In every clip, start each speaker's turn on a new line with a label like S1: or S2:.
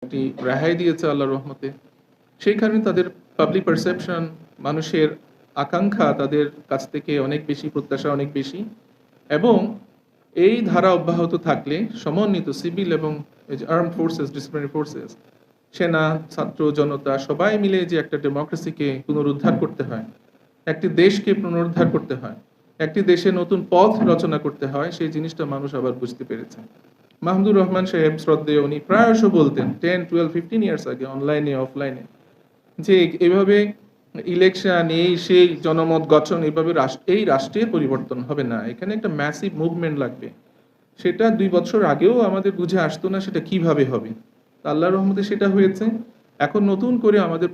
S1: একটি রেহাই দিয়েছে আল্লাহর রহমতে। সেই কারণে তাদের পাবলিক পারসেপশন, মানুষের আকাঙ্ক্ষা তাদের কাছ থেকে অনেক বেশি, প্রত্যাশা অনেক বেশি। এবং এই ধারা অব্যাহত থাকলে সমন্বিত সিভিল এবং আর্ম ফোর্সেস, ডিসিপ্লিনারি ফোর্সেস, সেনা, ছাত্র, জনতা সবাই মিলে যে একটা ডেমোক্রেসিকে পুনরুদ্ধার করতে হয়, একটি দেশকে পুনরুদ্ধার করতে হয়, একটি দেশে নতুন পথ রচনা করতে হয়, সেই জিনিসটা মানুষ আবার বুঝতে পেরেছে। মাহমুদুর রহমান সাহেব শ্রদ্ধেয়, উনি প্রায়শ বলতেন 10, 12, 15 ইয়ার্স আগে, অনলাইনে অফলাইনে, যে এভাবে ইলেকশন, এই সেই জনমত গঠন, এইভাবে এই রাষ্ট্রের পরিবর্তন হবে না, এখানে একটা ম্যাসিভ মুভমেন্ট লাগবে। সেটা 2 বছর আগেও আমাদের বুঝে আসতো না সেটা কিভাবে হবে। আল্লাহর রহমতে সেটা হয়েছে। এখন নতুন করে আমাদের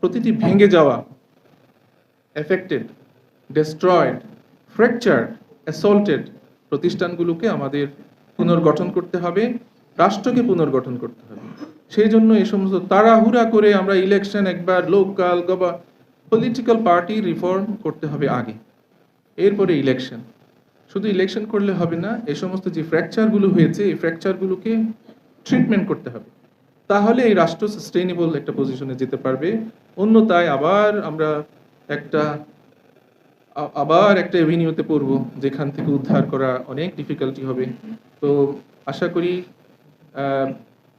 S1: প্রতিটি ভেঙে যাওয়া, এফেক্টেড, ডেস্ট্রয়েড, ফ্র্যাকচার্ড, অ্যাসল্টেড প্রতিষ্ঠানগুলোকে আমাদের পুনর্গঠন করতে হবে, রাষ্ট্রকে পুনর্গঠন করতে হবে। সেই জন্য এই সমস্ত তাড়াহুড়া করে আমরা ইলেকশন, একবার লোকাল পলিটিক্যাল পার্টি রিফর্ম করতে হবে আগে, এরপরে ইলেকশন। শুধু ইলেকশন করলে হবে না, এই সমস্ত যে ফ্র্যাকচারগুলো হয়েছে এই ফ্র্যাকচারগুলোকে ট্রিটমেন্ট করতে হবে, তাহলে এই রাষ্ট্র সাস্টেইনেবল একটা পজিশনে যেতে পারবে। অন্যথায় একটা আবার একটা এভিনিউতে পড়ব, যেখান থেকে উদ্ধার করা অনেক ডিফিকাল্টি হবে। তো আশা করি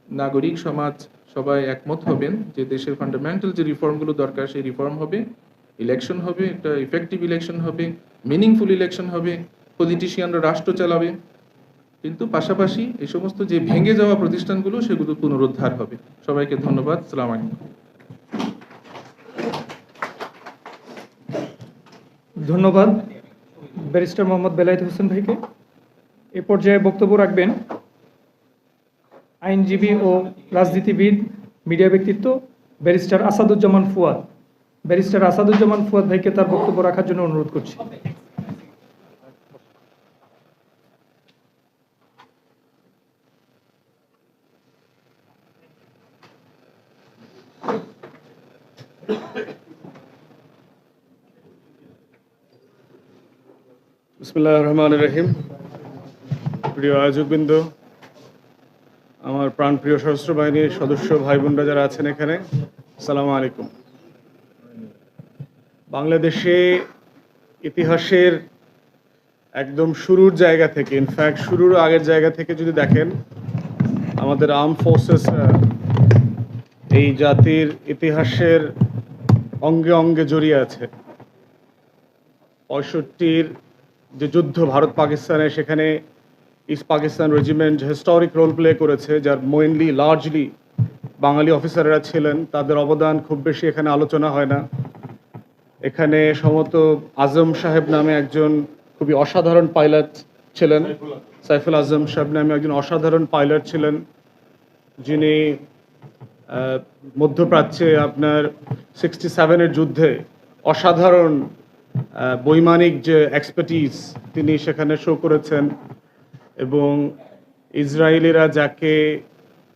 S1: নাগরিক সমাজ সবাই একমত হবেন যে দেশের ফান্ডামেন্টাল যে রিফর্মগুলো দরকার সেই রিফর্ম হবে, ইলেকশন হবে, একটা ইফেক্টিভ ইলেকশন হবে, মিনিংফুল ইলেকশন হবে, পলিটিশিয়ানরা রাষ্ট্র চালাবে, কিন্তু পাশাপাশি এই সমস্ত যে ভেঙে যাওয়া প্রতিষ্ঠানগুলো সেগুলো পুনরুদ্ধার হবে। সবাইকে ধন্যবাদ। সালাম আলাইকুম।
S2: ধন্যবাদ ব্যারিস্টার মোহাম্মদ বেলায়েত হোসেন ভাইকে। এ পর্যায়ে বক্তব্য রাখবেন আইনজীবী ও রাজনীতিবিদ, মিডিয়া ব্যক্তিত্ব ব্যারিস্টার আসাদুজ্জামান ফুয়াদ। ব্যারিস্টার আসাদুজ্জামান ফুয়াদ ভাইকে তার বক্তব্য রাখার জন্য অনুরোধ করছি।
S3: বিসমিল্লাহির রহমানির রহিম। প্রিয় আয়োজকবৃন্দ, আমার প্রাণপ্রিয় সশস্ত্র বাহিনীর সদস্য ভাই বোনরা যারা আছেন এখানে, আসসালামু আলাইকুম। বাংলাদেশে ইতিহাসের একদম শুরুর জায়গা থেকে, ইনফ্যাক্ট শুরুর আগের জায়গা থেকে যদি দেখেন, আমাদের আর্ম ফোর্সেস এই জাতির ইতিহাসের অঙ্গে অঙ্গে জড়িয়ে আছে। 65-র যে যুদ্ধ ভারত পাকিস্তানে, সেখানে East Pakistan regiment historic role play করেছে, যার মেইনলি লার্জলি বাঙালি অফিসাররা ছিলেন। তাদের অবদান খুব বেশি এখানে আলোচনা হয় না। এখানে সম্ভবত আজম সাহেব নামে একজন খুবই অসাধারণ পাইলট ছিলেন, সাইফুল আজম সাহেব নামে একজন অসাধারণ পাইলট ছিলেন, যিনি মধ্যপ্রাচ্যে আপনার 67-এর যুদ্ধে অসাধারণ বৈমানিক যে এক্সপার্টিস তিনি সেখানে শো করেছেন। এবং ইসরায়েলিরা যাকে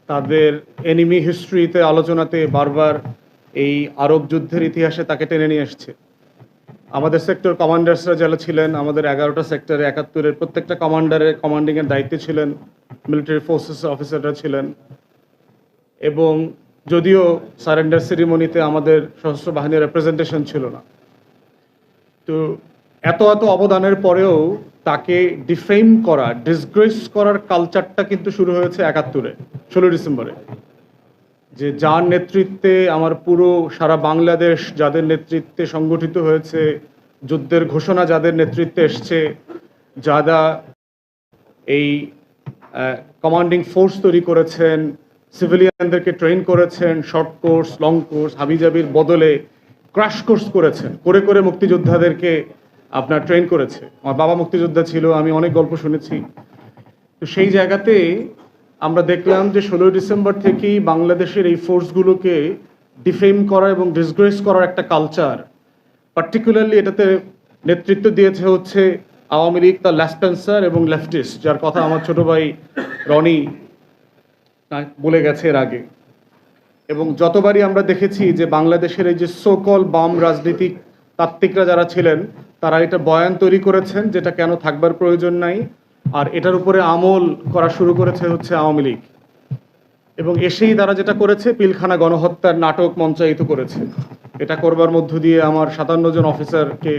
S3: তাদের এনিমি হিস্ট্রিতে আলোচনাতে বারবার এই আরব যুদ্ধের ইতিহাসে তাকে টেনে নিয়ে এসছে। আমাদের সেক্টর কমান্ডার্সরা যারা ছিলেন, আমাদের 11টা সেক্টরে 71-এর প্রত্যেকটা কমান্ডারের কমান্ডিংয়ের দায়িত্বে ছিলেন মিলিটারি ফোর্সেস অফিসাররা ছিলেন। এবং যদিও সারেন্ডার সেরিমনিতে আমাদের সশস্ত্র বাহিনীর রেপ্রেজেন্টেশন ছিল না, তো এত অবদানের পরেও তাকে ডিফেম করা, ডিসগ্রেস করার কালচারটা কিন্তু শুরু হয়েছে 71-এ 16 ডিসেম্বরে, যে যার নেতৃত্বে আমার পুরো সারা বাংলাদেশ, যাদের নেতৃত্বে সংগঠিত হয়েছে, যুদ্ধের ঘোষণা যাদের নেতৃত্বে এসছে, যারা এই কমান্ডিং ফোর্স তৈরি করেছেন, সিভিলিয়ানদেরকে ট্রেন করেছেন, শর্ট কোর্স, লং কোর্স, হাবিজাবির বদলে ক্রাশ কোর্স করেছেন, করে করে মুক্তিযোদ্ধাদেরকে আপনার ট্রেন করেছে। আমার বাবা মুক্তিযোদ্ধা ছিল, আমি অনেক গল্প শুনেছি। তো সেই জায়গাতে আমরা দেখলাম যে 16 ডিসেম্বর থেকেই বাংলাদেশের এই ফোর্সগুলোকে ডিফেম করা এবং ডিসগ্রেস করার একটা কালচার, পার্টিকুলারলি এটাতে নেতৃত্ব দিয়েছে হচ্ছে আওয়ামী লীগ, তার ল্যাসপেন্সার এবং লেফটিস্ট, যার কথা আমার ছোট ভাই রনি বলে গেছে এর আগে। এবং যতবারই আমরা দেখেছি যে বাংলাদেশের এই যে সোকল বাম রাজনীতিক তাত্ত্বিকরা যারা ছিলেন, তারা এটা বয়ান তৈরি করেছেন যেটা কেন থাকবার প্রয়োজন নাই, আর এটার উপরে আমল করা শুরু করেছে হচ্ছে আওয়ামী লীগ। এবং এসেই তারা যেটা করেছে পিলখানা গণহত্যার নাটক মঞ্চায়িত করেছে। এটা করবার মধ্য দিয়ে আমার 57 জন অফিসারকে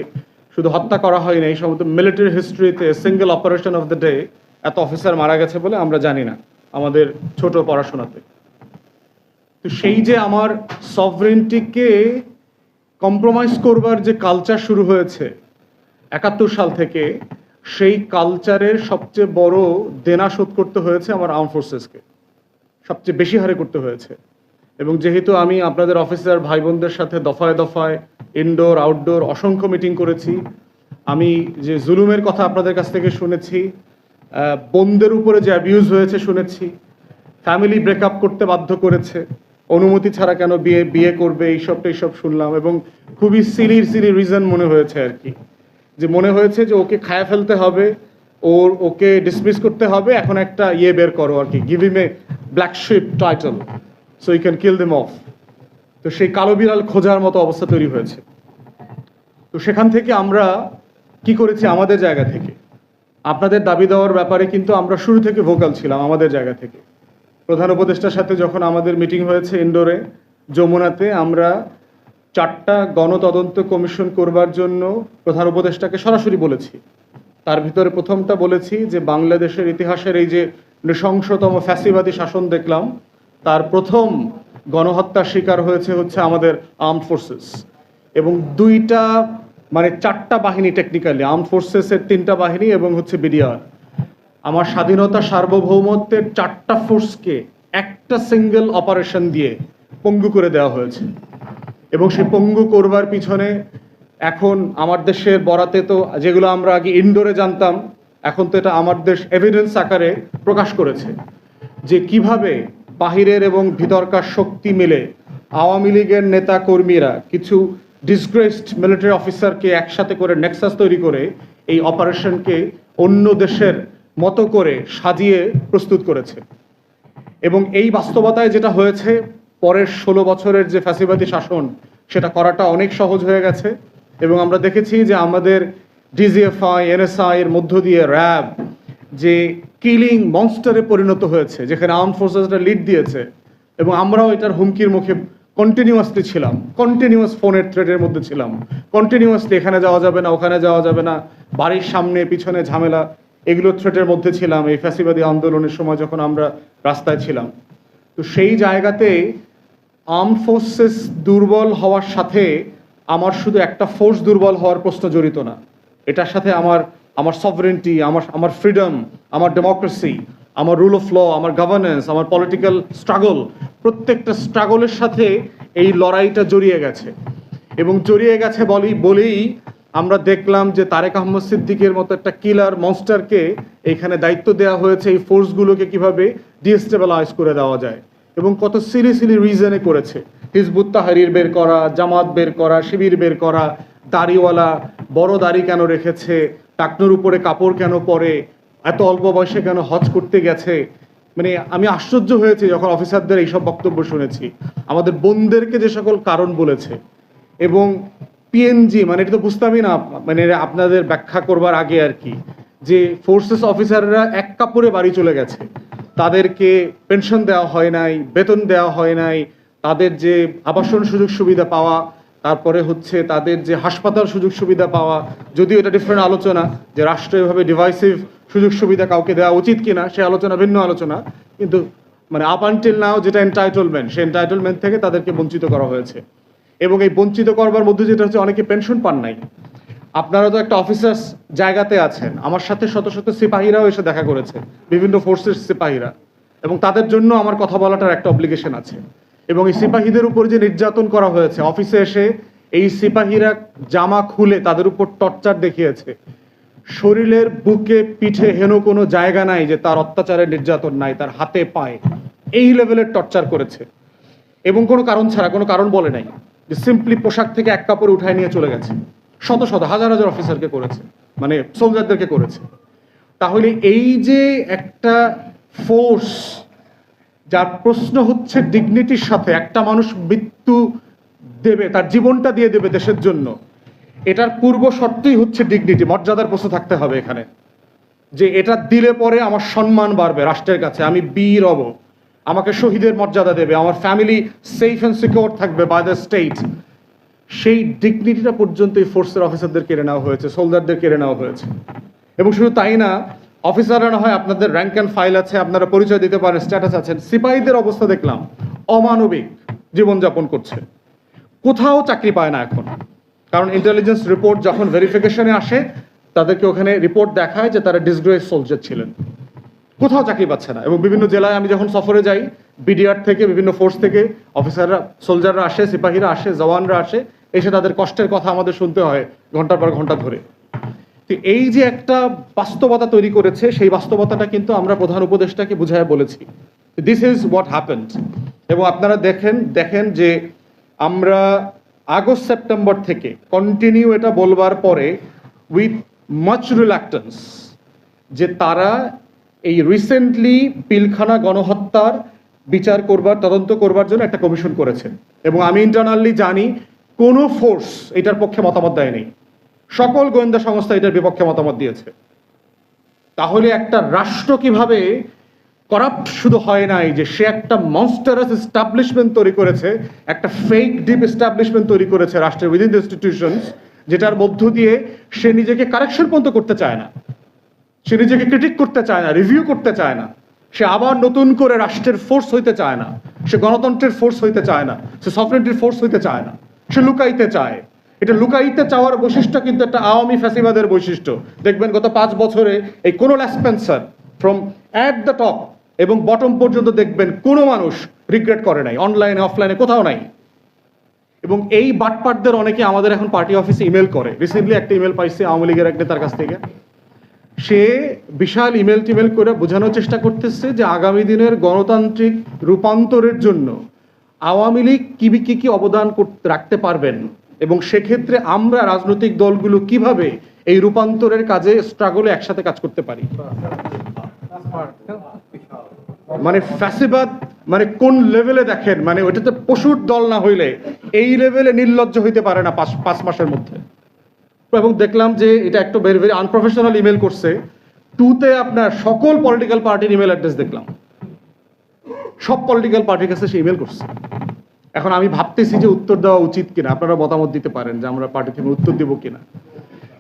S3: শুধু হত্যা করা হয়নি, এই সমস্ত মিলিটারি হিস্ট্রিতে single operation of the day এত অফিসার মারা গেছে বলে আমরা জানি না আমাদের ছোট পড়াশোনাতে। তো সেই যে আমার সভরেন্টিকে কম্প্রোমাইজ করবার যে কালচার শুরু হয়েছে 71 সাল থেকে, সেই কালচারের সবচেয়ে বড় দেনা শোধ করতে হয়েছে আমার আর্ম ফোর্সেসকে, সবচেয়ে বেশি হারে করতে হয়েছে। এবং যেহেতু আমি আপনাদের অফিসার ভাই বোনদের সাথে দফায় দফায় ইনডোর আউটডোর অসংখ্য মিটিং করেছি, আমি যে জুলুমের কথা আপনাদের কাছ থেকে শুনেছি, বোনদের উপরে যে অ্যাবিউজ হয়েছে শুনেছি, ফ্যামিলি ব্রেকআপ করতে বাধ্য করেছে, অনুমতি ছাড়া কেন বিয়ে করবে, এইসব শুনলাম। এবং খুবই সিলি রিজন মনে হয়েছে আর কি, যে মনে হয়েছে যে ওকে খায়া ফেলতে হবে, ওকে ডিসমিস করতে হবে, এখন একটা বের করো আর কি, give him a black sheep title so you can kill them off. তো সেই কালো বিড়াল খোঁজার মতো অবস্থা তৈরি হয়েছে। তো সেখান থেকে আমরা কি করেছি আমাদের জায়গা থেকে, আপনাদের দাবি দেওয়ার ব্যাপারে কিন্তু আমরা শুরু থেকে ভোকাল ছিলাম আমাদের জায়গা থেকে। প্রধান উপদেষ্টার সাথে যখন আমাদের মিটিং হয়েছে ইনডোরে যমুনাতে, আমরা 4টা গণতদন্ত কমিশন করবার জন্য প্রধান উপদেষ্টাকে সরাসরি বলেছি। তার ভিতরে প্রথমটা বলেছি যে বাংলাদেশের ইতিহাসের এই যে নৃশংসতম ফ্যাসিবাদী শাসন দেখলাম, তার প্রথম গণহত্যার শিকার হচ্ছে আমাদের আর্মড ফোর্সেস। এবং 4টা বাহিনী, টেকনিক্যালি আর্মড ফোর্সেসের 3টা বাহিনী এবং বিডিআর, আমার স্বাধীনতা সার্বভৌমত্বের 4টা ফোর্সকে একটা সিঙ্গেল অপারেশন দিয়ে পঙ্গু করে দেওয়া হয়েছে। এবং সেই পঙ্গু করবার পিছনে এখন আমার দেশের বরাতে তো যেগুলো আমরা আগে ইনডোরে জানতাম, এখন তো এটা আমার দেশ এভিডেন্স আকারে প্রকাশ করেছে যে কিভাবে বাহিরের এবং ভিতরকার শক্তি মিলে আওয়ামী লীগের নেতা কর্মীরা কিছু ডিসগ্রেসড মিলিটারি অফিসারকে একসাথে করে নেক্সাস তৈরি করে এই অপারেশনকে অন্য দেশের মতো করে সাজিয়ে প্রস্তুত করেছে। এবং এই বাস্তবতায় যেটা হয়েছে, পরের 16 বছরের যে ফ্যাসিবাদী শাসন, সেটা করাটা অনেক সহজ হয়ে গেছে। এবং আমরা দেখেছি যে আমাদের ডিজিএফআই, এনএসআই এর মধ্য দিয়ে র্যাব যে কিলিং মনস্টারে পরিণত হয়েছে, যেখানে আর্ম ফোর্সেসরা লিড দিয়েছে, এবং আমরাও এটার হুমকির মুখে কন্টিনিউয়াসলি ছিলাম, কন্টিনিউয়াস ফোনের থ্রেটের মধ্যে ছিলাম, কন্টিনিউয়াসলি এখানে যাওয়া যাবে না, ওখানে যাওয়া যাবে না, বাড়ির সামনে পিছনে ঝামেলা, এগুলো থ্রেটের মধ্যে ছিলাম এই ফ্যাসিবাদী আন্দোলনের সময় যখন আমরা রাস্তায় ছিলাম। তো সেই জায়গাতে আর্ম ফোর্সেস দুর্বল হওয়ার সাথে আমার শুধু একটা ফোর্স দুর্বল হওয়ার প্রশ্ন জড়িত না, এটার সাথে আমার সভরেন্টি, আমার ফ্রিডম, আমার ডেমোক্রেসি, আমার রুল অফ ল, আমার গভর্নেন্স, আমার পলিটিক্যাল স্ট্রাগল, প্রত্যেকটা স্ট্রাগলের সাথে এই লড়াইটা জড়িয়ে গেছে। এবং জড়িয়ে গেছে বলেই আমরা দেখলাম যে তারেক আহমদ সিদ্দিকের মতো একটা কিলার মনস্টারকে এখানে দায়িত্ব দেওয়া হয়েছে এই ফোর্সগুলোকে কিভাবে ডিস্টেবিলাইজ করে দেওয়া যায়, এবং কত সিলি রিজনে করেছে। হিজবুত তাহরির বের করা, জামাত বের করা, শিবির বের করা, দাড়িওয়ালা বড় দাড়ি কেন রেখেছে, টাকনোর উপরে কাপড় কেন পরে, এত অল্প বয়সে কেন হজ করতে গেছে। মানে আমি আশ্চর্য হয়েছি যখন অফিসারদের এইসব বক্তব্য শুনেছি, আমাদের বোনদেরকে যে সকল কারণ বলেছে। এবং পিএনজি মানে এটা তো বুঝতামই না, মানে আপনাদের ব্যাখ্যা করবার আগে আর কি, যে ফোর্সেস অফিসাররা এক কাপড়ে বাড়ি চলে গেছে, তাদেরকে পেনশন দেওয়া হয় নাই, বেতন দেওয়া হয় নাই, তাদের যে আবাসন সুযোগ সুবিধা পাওয়া, তারপরে তাদের যে হাসপাতাল সুযোগ সুবিধা পাওয়া, যদিও এটা ডিফারেন্ট আলোচনা যে রাষ্ট্রীয়ভাবে ডিভাইসিভ সুযোগ সুবিধা কাউকে দেওয়া উচিত কিনা, সে আলোচনা ভিন্ন আলোচনা, কিন্তু মানে আপ আনটিল নাও যেটা এন্টাইটলমেন্ট, সেই এন্টাইটলমেন্ট থেকে তাদেরকে বঞ্চিত করা হয়েছে। এবং এই বঞ্চিত করবার মধ্যে যেটা হচ্ছে, অনেকে পেনশন পান নাই। আপনারা তো একটা অফিসার্স জায়গাতে আছেন, আমার সাথে শত শত সিপাহীরাও এসে দেখা করেছে, বিভিন্ন ফোর্সের সিপাহীরা, এবং তাদের জন্য আমার কথা বলাটার একটা অব্লিগেশন আছে। এবং এই সিপাহীদের উপর যে নির্যাতন করা হয়েছে, অফিসে এসে এই সিপাহীরা জামা খুলে তাদের উপর টর্চার দেখিয়েছে, শরীরের বুকে পিঠে হেন কোনো জায়গা নাই যে তার অত্যাচারের নির্যাতন নাই, তার হাতে পায়ে এই লেভেলের টর্চার করেছে। এবং কোনো কারণ ছাড়া, কোনো কারণ বলে নাই, যে সিম্পলি পোশাক থেকে এক কাপড় উঠায় নিয়ে চলে গেছে। শত শত হাজার হাজার অফিসারকে করেছে, মানে সোলজারদেরকে করেছে। তাহলে এই যে একটা ফোর্স, যার প্রশ্ন হচ্ছে ডিগনিটির সাথে, একটা মানুষ মৃত্যু দেবে, তার জীবনটা দিয়ে দেবে দেশের জন্য, এটার পূর্ব শর্তই হচ্ছে ডিগনিটি, মর্যাদার প্রশ্ন থাকতে হবে এখানে, যে এটা দিলে পরে আমার সম্মান বাড়বে রাষ্ট্রের কাছে, আমি বীর হব। আমাকে শহীদের মর্যাদা দেবে, আমার ফ্যামিলি সেফ অ্যান্ড সিকিউর থাকবে বাই দ্য স্টেট, সেই ডিগনিটিটা পর্যন্ত এই ফোর্সের অফিসারদের কেড়ে নেওয়া হয়েছে, সোলজারদের কেড়ে নেওয়া হয়েছে। এবং শুধু তাই না, অফিসাররা না হয় আপনাদের র্যাঙ্ক অ্যান্ড ফাইল আছে, আপনারা পরিচয় দিতে পারেন, স্ট্যাটাস আছেন, সিপাহীদের অবস্থা দেখলাম অমানবিক জীবনযাপন করছে, কোথাও চাকরি পায় না এখন। কারণ ইন্টেলিজেন্স রিপোর্ট যখন ভেরিফিকেশনে আসে, তাদেরকে ওখানে রিপোর্ট দেখায় যে তারা ডিসগ্রেস সোলজার ছিলেন, কোথাও চাকরি পাচ্ছে না। এবং বিভিন্ন জেলায় আমি যখন সফরে যাই, বিডিআর থেকে বিভিন্ন ফোর্স থেকে অফিসাররা, সোলজাররা আসে, সিপাহীরা আসে, জওয়ানরা আসে, এসে তাদের কষ্টের কথা আমাদের শুনতে হয় ঘন্টার পর ঘন্টা ধরে। তো এই যে একটা বাস্তবতা তৈরি করেছে, সেই বাস্তবতাটা কিন্তু আমরা প্রধান উপদেষ্টাকে বুঝায় বলেছি, দিস ইজ হোয়াট হ্যাপেন্ড। এবং আপনারা দেখেন যে আমরা আগস্ট সেপ্টেম্বর থেকে কন্টিনিউ এটা বলবার পরে উইথ মাচ রিল্যাক্টেন্স যে তারা এই রিসেন্টলি পিলখানা গণহত্যার বিচার করবার, তদন্ত করবার জন্য একটা কমিশন করেছেন। এবং আমি ইন্টারনালি জানি কোনো ফোর্স এটার পক্ষে মতামত দেয়নি, সকল গোয়েন্দা সংস্থা এটার বিপক্ষে মতামত দিয়েছে। তাহলে একটা রাষ্ট্র কিভাবে করাপ্ট শুধু হয় নাই, যে সে একটা মনস্টারাস এস্টাবলিশমেন্ট তৈরি করেছে, একটা ফেক ডিপ এস্টাবলিশমেন্ট তৈরি করেছে রাষ্ট্রের উইদিন দ্য ইনস্টিটিউশনস, যেটার মধ্য দিয়ে সে নিজেকে কারেকশন পর্যন্ত করতে চায় না, সে নিজেকে ক্রিটিক করতে চায় না, রিভিউ করতে চায় না, সে আবার নতুন করে রাষ্ট্রের ফোর্স হইতে চায় না, সে গণতন্ত্রের ফোর্স হইতে চায় না, সে সফরেনিটির ফোর্স হইতে চায় না, সে লুকাইতে চায়। এটা লুকাইতে চাওয়ার বৈশিষ্ট্য কিন্তু একটা আওয়ামী ফ্যাসিবাদের বৈশিষ্ট্য। দেখবেন গত 5 বছরে এই কোনোল স্পেন্সার ফ্রম অ্যাট দ্য টপ এবং বটম পর্যন্ত দেখবেন কোনো মানুষ রিগ্রেট করে নাই, অনলাইনে অফলাইনে কোথাও নাই। এবং এই বাটপাটদের অনেকে আমাদের এখন পার্টি অফিসে ইমেল করে। রিসেন্টলি একটা ইমেল পাইছে আওয়ামী লীগের এক নেতার কাছ থেকে, সে বিশাল ইমেল টিমেল করে বোঝানোর চেষ্টা করতেছে যে আগামী দিনের গণতান্ত্রিক রূপান্তরের জন্য আওয়ামী লীগ কি অবদান রাখতে পারবেন, এবং সেক্ষেত্রে আমরা রাজনৈতিক দলগুলো কিভাবে এই রূপান্তরের কাজে স্ট্রাগলে একসাথে কাজ করতে পারি। মানে ফ্যাসিবাদ মানে কোন লেভেলে দেখেন, মানে ওইটাতে পশুর দল না হইলে এই লেভেলে নির্লজ্জ হইতে পারে না 5 মাসের মধ্যে। এবং দেখলাম যে এটা একটা ভেরি ভেরি আনপ্রফেশনাল ইমেল করছে। 2তে আপনার সকল পলিটিক্যাল পার্টির ইমেল অ্যাড্রেস দেখলাম, সব পলিটিক্যাল পার্টির কাছে সে ইমেল করছে। এখন আমি ভাবতেছি যে উত্তর দেওয়া উচিত কিনা, আপনারা মতামত দিতে পারেন যে আমরা পার্টি থেকে উত্তর দেবো কিনা।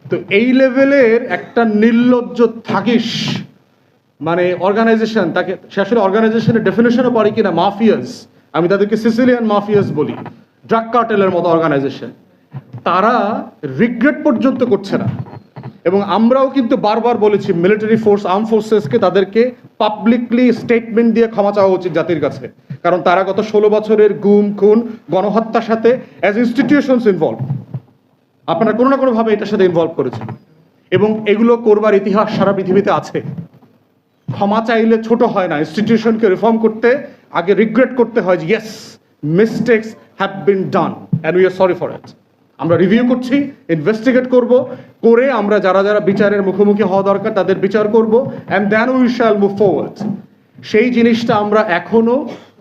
S3: তো এই লেভেলের একটা নির্লজ্জ থাকিস মানে অর্গানাইজেশন, তাকে সে আসলে অর্গানাইজেশনের ডেফিনেশনও পড়ে কিনা, মাফিয়াস, আমি তাদেরকে সিসিলিয়ান মাফিয়াস বলি, ড্রাগ কার্টেলের মতো অর্গানাইজেশন, তারা রিগ্রেট পর্যন্ত করছে না। এবং আমরাও কিন্তু বারবার বলেছি মিলিটারি ফোর্স, আর্ম ফোর্সেসকে তাদেরকে পাবলিকলি স্টেটমেন্ট দিয়ে ক্ষমা চাওয়া উচিত জাতির কাছে, কারণ তারা গত 16 বছরের গুম খুন গণহত্যার সাথে অ্যাজ ইনস্টিটিউশনস ইনভলভ, আপনারা কোনো না কোনোভাবে এটার সাথে ইনভলভ করেছেন। এবং এগুলো করবার ইতিহাস সারা পৃথিবীতে আছে। ক্ষমা চাইলে ছোট হয় না, ইনস্টিটিউশনকে রিফর্ম করতে আগে রিগ্রেট করতে হয় যে yes mistakes have been done and we are sorry for it. আমরা রিভিউ করছি, ইনভেস্টিগেট করব, করে আমরা যারা যারা বিচারের মুখোমুখি হওয়া দরকার তাদের বিচার করব, and then we shall move forward. সেই জিনিসটা আমরা এখনো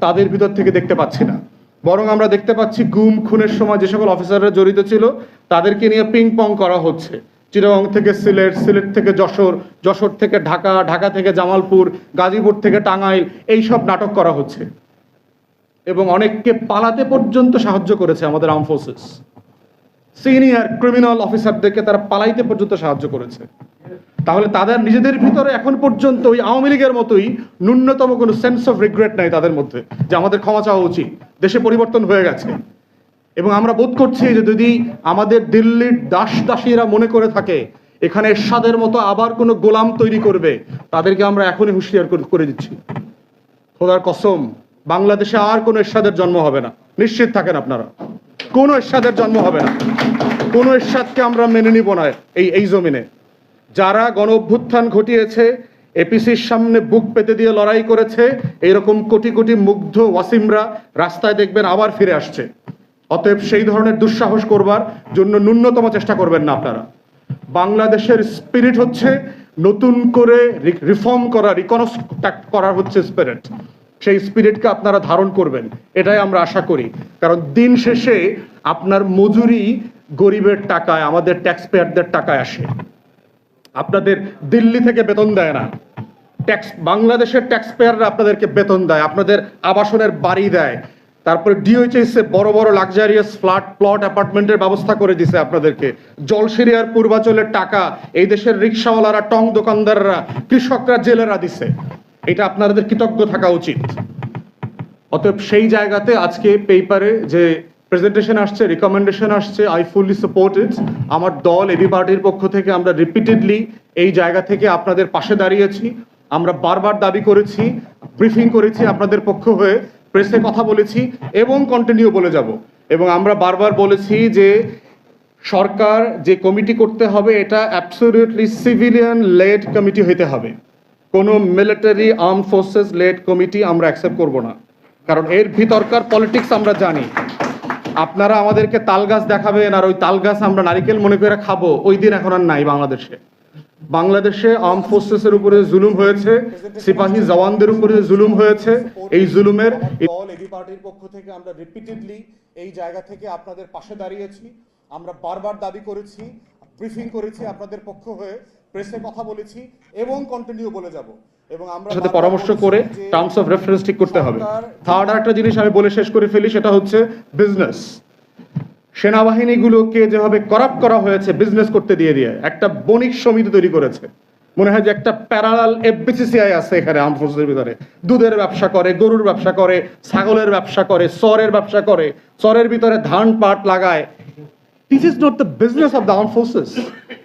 S3: তাদের ভিতর থেকে দেখতে পাচ্ছি না, বরং আমরা দেখতে পাচ্ছি গুম খুনের সময় যে সকল অফিসাররা জড়িত ছিল তাদেরকে নিয়ে পিং পং করা হচ্ছে। চিটাগং থেকে সিলেট, সিলেট থেকে যশোর, যশোর থেকে ঢাকা, ঢাকা থেকে জামালপুর, গাজীপুর থেকে টাঙ্গাইল, এই সব নাটক করা হচ্ছে। এবং অনেককে পালাতে পর্যন্ত সাহায্য করেছে আমাদের আর্ম ফোর্সেস, সিনিয়র ক্রিমিনাল অফিসারদেরকে তারা পালাইতে পর্যন্ত সাহায্য করেছে। তাহলে তাদের নিজেদের ভিতরে এখন পর্যন্ত ওই আওয়ামী লীগের মতোই ন্যূনতম কোনো সেন্স অফ রিগ্রেট নাই তাদের মধ্যে যে আমাদের ক্ষমা চাওয়া উচিত, দেশে পরিবর্তন হয়ে গেছে। এবং আমরা বোধ করছি যে যদি আমাদের দিল্লির দাসীরা মনে করে থাকে এখানে এরশাদের মতো আবার কোনো গোলাম তৈরি করবে, তাদেরকে আমরা এখনই হুঁশিয়ার করে দিচ্ছি, খোদার কসম বাংলাদেশে আর কোনো এরশাদের জন্ম হবে না, নিশ্চিত থাকেন আপনারা, কোনো এরশাদের জন্ম হবে না, কোনো এরশাদকে আমরা মেনে নিব না এই জমিনে। যারা গণ অভ্যুত্থান ঘটিয়েছে, এপিসির সামনে বুক পেতে দিয়ে লড়াই করেছে, এইরকম কোটি কোটি মুগ্ধ ওয়াসিমরা রাস্তায় দেখবেন আবার ফিরে আসছে। অতএব সেই ধরনের দুঃসাহস করবার জন্য ন্যূনতম চেষ্টা করবেন না আপনারা। বাংলাদেশের স্পিরিট হচ্ছে নতুন করে রিফর্ম করা, রিকনস্ট্রাক্ট করার হচ্ছে স্পিরিট। সেই স্পিরিটকে আপনারা ধারণ করবেন, এটাই আমরা আশা করি। কারণ দিন শেষে আপনার মজুরি গরিবের টাকায়, আমাদের ট্যাক্স পেয়ারদের টাকায় আসে, আপনাদের দিল্লি থেকে বেতন দেয় না, ট্যাক্স, বাংলাদেশের ট্যাক্স পেয়াররা আপনাদেরকে বেতন দেয়, আপনাদের আবাসনের বাড়ি দেয়, তারপরে ডিওএইচএস এ বড় বড় লাক্সারিয়াস প্লট অ্যাপার্টমেন্টের ব্যবস্থা করে দিছে আপনাদেরকে, জলসিরিয়ার পূর্বাচলের টাকা এই দেশের রিক্সাওয়ালারা, টং দোকানদাররা, কৃষকরা, জেলেরা দিছে। এটা আপনাদের কৃতজ্ঞ থাকা উচিত। অতএব সেই জায়গাতে আজকে পেপারে যে প্রেজেন্টেশন আসছে, রিকমেন্ডেশন আসছে, আই ফুললি সাপোর্ট ইট। আমার দল এবি পার্টির পক্ষ থেকে আমরা রিপিটেডলি এই জায়গা থেকে আপনাদের পাশে দাঁড়িয়েছি। আমরা বারবার দাবি করেছি, ব্রিফিং করেছি আপনাদের পক্ষ হয়ে, প্রেসে কথা বলেছি এবং কন্টিনিউ বলে যাব। এবং আমরা বারবার বলেছি যে সরকার যে কমিটি করতে হবে এটা অ্যাবসলিউটলি সিভিলিয়ান লেড কমিটি হইতে হবে। কোনো military arm forces led committee আমরা অ্যাকসেপ্ট করব না, কারণ এর ভিতরকার পলিটিক্স আমরা জানি। আপনারা আমাদেরকে তাল গাছ দেখাবেন আর ওই তাল গাছ আমরা নারিকেল মনে করে খাবো, ওই দিন এখন আর নাই বাংলাদেশে। বাংলাদেশে আর্ম ফোর্সেসের উপরে জুলুম হয়েছে, সিপাহী জওয়ানদের উপরে জুলুম হয়েছে। এই জুলুমের দল এবি পার্টির পক্ষ থেকে আমরা রিপিটেডলি এই জায়গা থেকে আপনাদের পাশে দাঁড়িয়েছি। আমরা বারবার দাবি করেছি, ব্রিফিং করেছি আপনাদের পক্ষ হয়ে, প্রেসে কথা বলেছি এবং কন্টিনিউ বলে যাব। এবং আমরা সাথে পরামর্শ করে টার্মস অফ রেফারেন্স ঠিক করতে হবে। থার্ড আরেকটা জিনিস আমি বলে শেষ করে ফেলি, সেটা হচ্ছে বিজনেস। সেনাবাহিনীগুলোকে যেভাবে করাপ্ট করা হয়েছে বিজনেস করতে দিয়ে দিয়ে, একটা বণিক সমিতি তৈরি করেছে। মনে হয় যে একটা প্যারালাল এফবিসিসিআই আছে এখানে আর্ম ফোর্সের ভিতরে। দুধের ব্যবসা করে, গরুর ব্যবসা করে, ছাগলের ব্যবসা করে, সরের ব্যবসা করে, সরের ভিতরে ধান পাট লাগায়। This is not the business of the armed forces.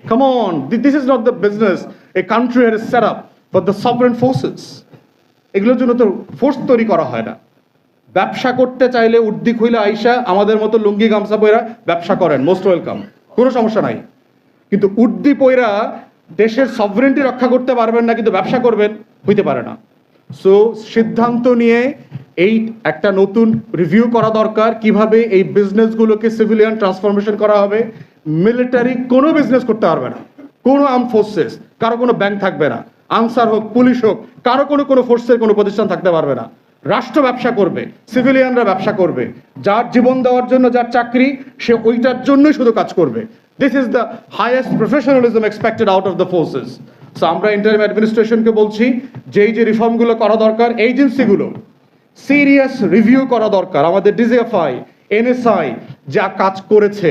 S3: Come on, this is not the business a country has set up for the sovereign forces. এগুলোর জন্য তো ফোর্স তৈরি করা হয় না। ব্যবসা করতে চাইলে উদ্দিক হইলে আইসা আমাদের মতো লুঙ্গি গামছা পয়রা ব্যবসা করেন, মোস্ট ওয়েলকাম, কোনো সমস্যা নাই। কিন্তু উর্দি পয়রা দেশের সভরেন্টি রক্ষা করতে পারবেন না, কিন্তু ব্যবসা করবেন, হইতে পারে না। সো সিদ্ধান্ত নিয়ে এই একটা নতুন রিভিউ করা দরকার, কিভাবে এই বিজনেসগুলোকে সিভিলিয়ান ট্রান্সফরমেশন করা হবে। মিলিটারি কোনো বিজনেস করতে পারবে না, কোনো আর্ম ফোর্সেস, কারো কোনো ব্যাংক থাকবে না, আনসার হোক, পুলিশ হোক, কারো কোনো ফোর্সের কোনো প্রতিষ্ঠান থাকতে পারবে না। রাষ্ট্র ব্যবসা করবে, সিভিলিয়ানরা ব্যবসা করবে। যার জীবন দেওয়ার জন্য যার চাকরি, সে ওইটার জন্যই শুধু কাজ করবে। This is the highest professionalism expected out of the forces. So আমরা ইন্টারিম অ্যাডমিনিস্ট্রেশনকে বলছি, যে রিফর্মগুলো করা দরকার, এজেন্সিগুলো সিরিয়াস রিভিউ করা দরকার। আমাদের ডিজিএফআই, এনএসআই যা কাজ করেছে,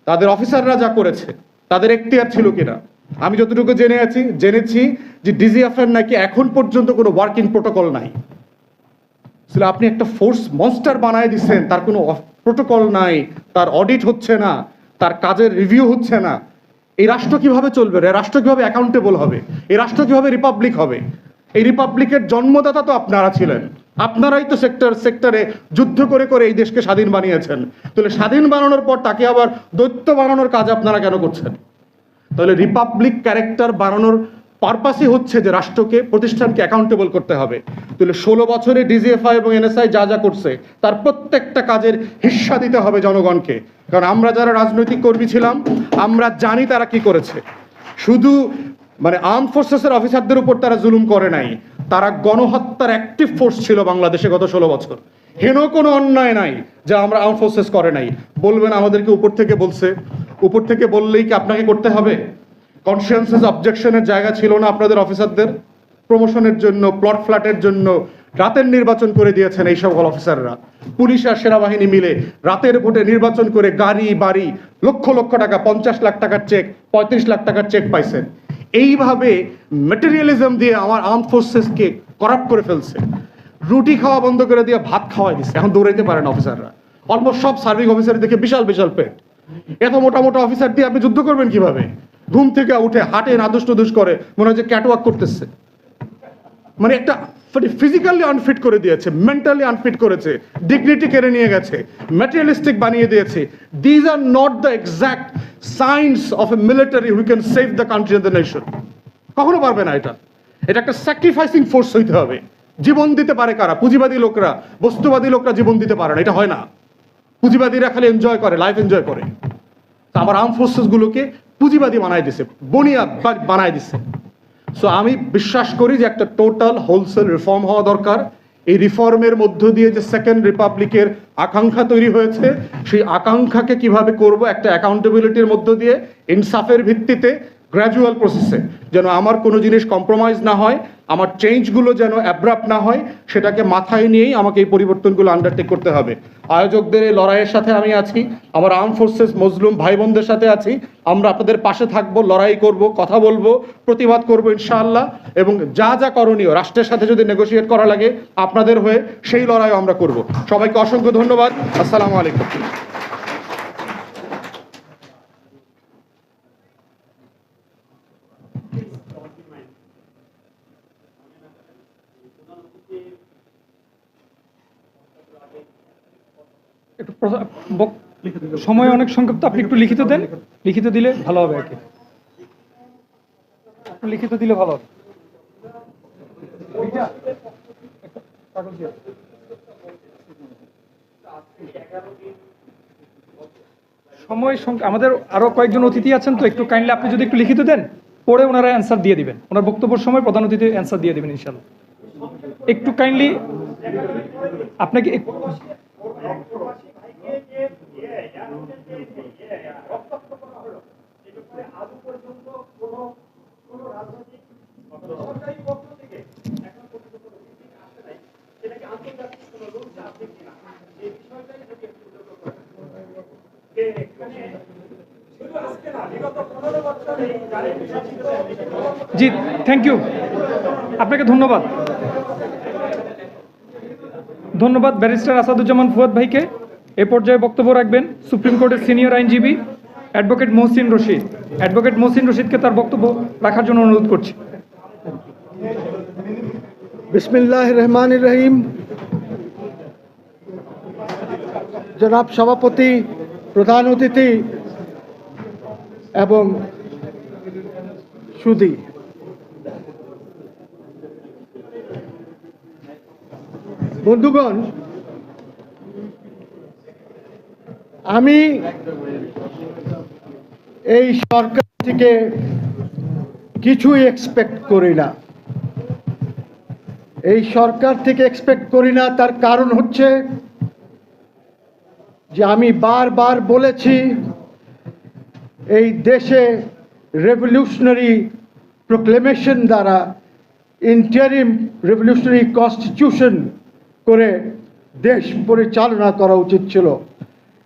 S3: তাদের অফিসাররা যা করেছে, তাদের এখতিয়ার ছিল কিনা। আমি যতটুকু জেনেছি যে ডিজিএফআই নাকি এখন পর্যন্ত কোনো ওয়ার্কিং প্রোটোকল নাই। আপনি একটা ফোর্স মনস্টার বানায় দিচ্ছেন, তার কোনো প্রোটোকল নাই, তার অডিট হচ্ছে না, তার কাজের রিভিউ হচ্ছে না। এই রাষ্ট্র কিভাবে চলবে? রাষ্ট্র কিভাবে অ্যাকাউন্টেবল হবে? এই রাষ্ট্র কিভাবে রিপাবলিক হবে? এই রিপাবলিকের জন্মদাতা তো আপনারা ছিলেন, আপনারাই তো সেক্টরে যুদ্ধ করে করে এই দেশকে স্বাধীন বানিয়েছেন। তাহলে স্বাধীন বানানোর পর তাকে আবার দৈত্য বানানোর কাজ আপনারা কেন করছেন? তাহলে রিপাবলিক ক্যারেক্টার বানানোর পারপাসই হচ্ছে যে রাষ্ট্রকে, প্রতিষ্ঠানকে অ্যাকাউন্টেবল করতে হবে। তাহলে 16 বছরে ডিজিএফআই এবং এনএসআই যা যা করছে তার প্রত্যেকটা কাজের হিস্সা দিতে হবে জনগণকে। কারণ আমরা যারা রাজনৈতিক কর্মী ছিলাম, আমরা জানি তারা কি করেছে। শুধু আর্ম ফোর্সেসের অফিসারদের উপর তারা জুলুম করে নাই, তারা গণহত্যার অ্যাক্টিভ ফোর্স ছিল বাংলাদেশে গত 16 বছর। হেন কোনো অন্যায় নাই যা আমরা আর্ম ফোর্সেস করে নাই। বলবেন আমাদেরকে উপর থেকে বলছে, উপর থেকে বললেই কি আপনাকে করতে হবে? কনসিয়েন্সাস অবজেকশনের জায়গা ছিল না আপনাদের অফিসারদের? প্রমোশনের জন্য, প্লট ফ্ল্যাটের জন্য রাতের নির্বাচন করে দিয়েছেন এই সকল অফিসাররা। পুলিশ আর সেনাবাহিনী মিলে রাতের ভোটে নির্বাচন করে গাড়ি বাড়ি লক্ষ লক্ষ টাকা, 50 লাখ টাকার চেক, 35 লাখ টাকার চেক পাইছেন। এইভাবে ম্যাটেরিয়ালিজম দিয়ে আমার আর্ম ফোর্সেসকে করাপ্ট করে ফেলছে। রুটি খাওয়া বন্ধ করে দিয়ে ভাত খাওয়াই দিচ্ছে, এখন দৌড়াইতে পারেন অফিসাররা। অলমোস্ট সব সার্ভিং অফিসার দেখে বিশাল বিশাল পেট। এত মোটা মোটা অফিসার দিয়ে আপনি যুদ্ধ করবেন কিভাবে? ঘুম থেকে উঠে হাঁটে, নাদুস টুদুস করে, মনে হয় যে ক্যাটওয়াক করতেছে। একটা ফিজিক্যালি আনফিট করে দিয়েছে, মেন্টালি আনফিট করেছে, ডিগনিটি কেড়ে নিয়ে গেছে, ম্যাটেরিয়ালিস্টিক বানিয়ে দিয়েছে। These are not the exact science of a military who can save the country and the nation. কখনো পারবে না। এটা একটা স্যাক্রিফাইসিং ফোর্স হইতে হবে। জীবন দিতে পারে কারা? পুঁজিবাদী লোকরা। বস্তুবাদী লোকরা জীবন দিতে পারে না, এটা হয় না। পুঁজিবাদীরা খালি এনজয় করে, লাইফ এনজয় করে। আমার আর্ম ফোর্সেস গুলোকে পুঁজিবাদী বানায় দিছে, বনিয়া বানায় দিছে। সো আমি বিশ্বাস করি যে একটা টোটাল হোলসেল রিফর্ম হওয়া দরকার। এই রিফর্মের মধ্য দিয়ে যে সেকেন্ড রিপাবলিকের আকাঙ্ক্ষা তৈরি হয়েছে, সেই আকাঙ্ক্ষাকে কিভাবে করব, একটা অ্যাকাউন্টেবিলিটির মধ্য দিয়ে, ইনসাফের ভিত্তিতে, গ্র্যাজুয়াল প্রসেসে, যেন আমার কোনো জিনিস কম্প্রোমাইজ না হয়, আমার চেঞ্জগুলো যেন অ্যাব্রাপ্ট না হয়, সেটাকে মাথায় নিয়েই আমাকে এই পরিবর্তনগুলো আন্ডারটেক করতে হবে। আয়োজকদের এই লড়াইয়ের সাথে আমি আছি, আমার আর্ম ফোর্সেস মজলুম ভাই বোনদের সাথে আছি। আমরা আপনাদের পাশে থাকবো, লড়াই করব, কথা বলবো, প্রতিবাদ করব ইনশাআল্লাহ। এবং যা যা করণীয় রাষ্ট্রের সাথে যদি নেগোশিয়েট করা লাগে আপনাদের হয়ে, সেই লড়াইও আমরা করব। সবাইকে অসংখ্য ধন্যবাদ। আসসালামু আলাইকুম।
S2: একটু সময় অনেক সংক্ষিপ্ত, আপনি একটু লিখিত দেন, লিখিত দিলে ভালো হবে আর কি, একটু লিখিত দিলে ভালো হবে। সময় আমাদের আরো কয়েকজন অতিথি আছেন, তো একটু কাইন্ডলি আপনি যদি একটু লিখিত দেন, পরে ওনারা অ্যান্সার দিয়ে দিবেন, ওনার বক্তব্যের সময় প্রধান অতিথি অ্যান্সার দিয়ে দিবেন ইনশাল্লাহ। একটু কাইন্ডলি আপনাকে জি, থ্যাংক ইউ, আপনাকে ধন্যবাদ। ধন্যবাদ ব্যারিস্টার আসাদুজ্জামান ফুয়াদ ভাইকে। এ পর্যায়ে বক্তব্য রাখবেন সুপ্রিম কোর্টের সিনিয়র আইনজীবী অ্যাডভোকেট মহসিন রশিদ। অ্যাডভোকেট মহসিন রশিদকে তার বক্তব্য রাখার জন্য অনুরোধ করছি।
S4: বিসমিল্লাহির রহমানির রহিম। জনাব সভাপতি, প্রধান অতিথি এবং সুধী, বন্ধুগণ, আমি এই সরকার থেকে কিছুই এক্সপেক্ট করি না। এই সরকার থেকে এক্সপেক্ট করি না, তার কারণ হচ্ছে যে আমি বারবার বলেছি এই দেশে রেভলিউশনারি প্রোক্লেমেশন দ্বারা ইন্টারিম রেভলিউশনারি কনস্টিটিউশন করে দেশ পরিচালনা করা উচিত ছিল,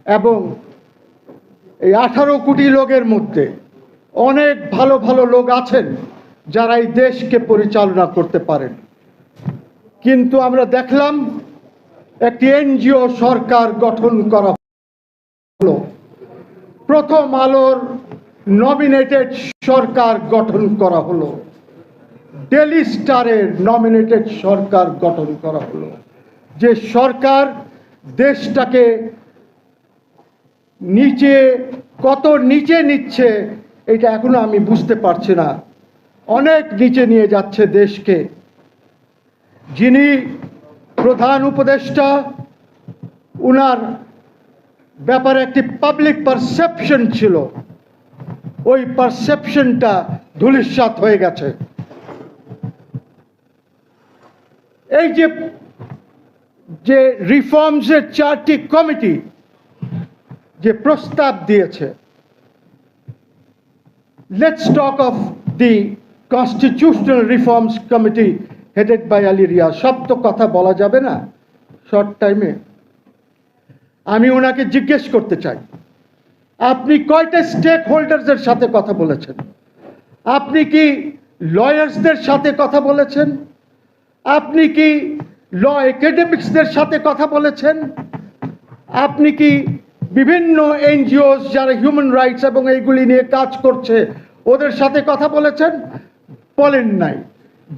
S4: এবং এই 18 কোটি লোকের মধ্যে অনেক ভালো ভালো লোক আছেন যারা এই দেশকে পরিচালনা করতে পারেন। কিন্তু আমরা দেখলাম একটি এনজিও সরকার গঠন করা হলো, প্রথম আলোর নমিনেটেড সরকার গঠন করা হলো, ডেলি স্টারের নমিনেটেড সরকার গঠন করা হলো, যে সরকার দেশটাকে নিচে কত নিচে নিচ্ছে এটা এখনো আমি বুঝতে পারছি না। অনেক নিচে নিয়ে যাচ্ছে দেশকে। যিনি প্রধান উপদেষ্টা, উনার ব্যাপারে একটি পাবলিক পারসেপশন ছিল, ওই পারসেপশনটা ধূলিসাৎ হয়ে গেছে। এই যে রিফর্মসের 4টি কমিটি যে প্রস্তাব দিয়েছে, let's talk of the constitutional reforms committee headed by Ali Riaz. সব তো কথা বলা যাবে না শর্ট টাইমে। আমি ওনাকে জিজ্ঞেস করতে চাই, আপনি কয়টা স্টেক হোল্ডারদের সাথে কথা বলেছেন? আপনি কি লয়ার্সদের সাথে কথা বলেছেন? আপনি কি ল একাডেমিক্সদের সাথে কথা বলেছেন? আপনি কি বিভিন্ন এনজিওস যারা হিউম্যান রাইটস এবং এইগুলি নিয়ে কাজ করছে ওদের সাথে কথা বলেছেন? বলেন নাই।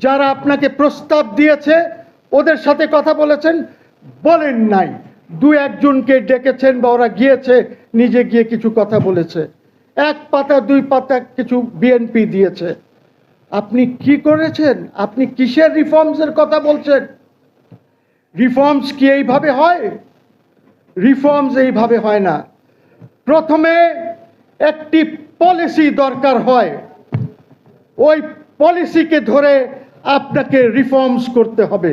S4: যারা আপনাকে প্রস্তাব দিয়েছে ওদের সাথে কথা বলেছেন? বলেন নাই। দু একজনকে ডেকেছেন বা ওরা গিয়েছে, নিজে গিয়ে কিছু কথা বলেছে, 1 পাতা 2 পাতা কিছু বিএনপি দিয়েছে। আপনি কি করেছেন? আপনি কিসের রিফর্মসের কথা বলছেন? রিফর্মস কি এইভাবে হয়? রিফর্মস এইভাবে হয় না। প্রথমে একটি পলিসি দরকার হয়, ওই পলিসিকে ধরে আপনাকে রিফর্মস করতে হবে।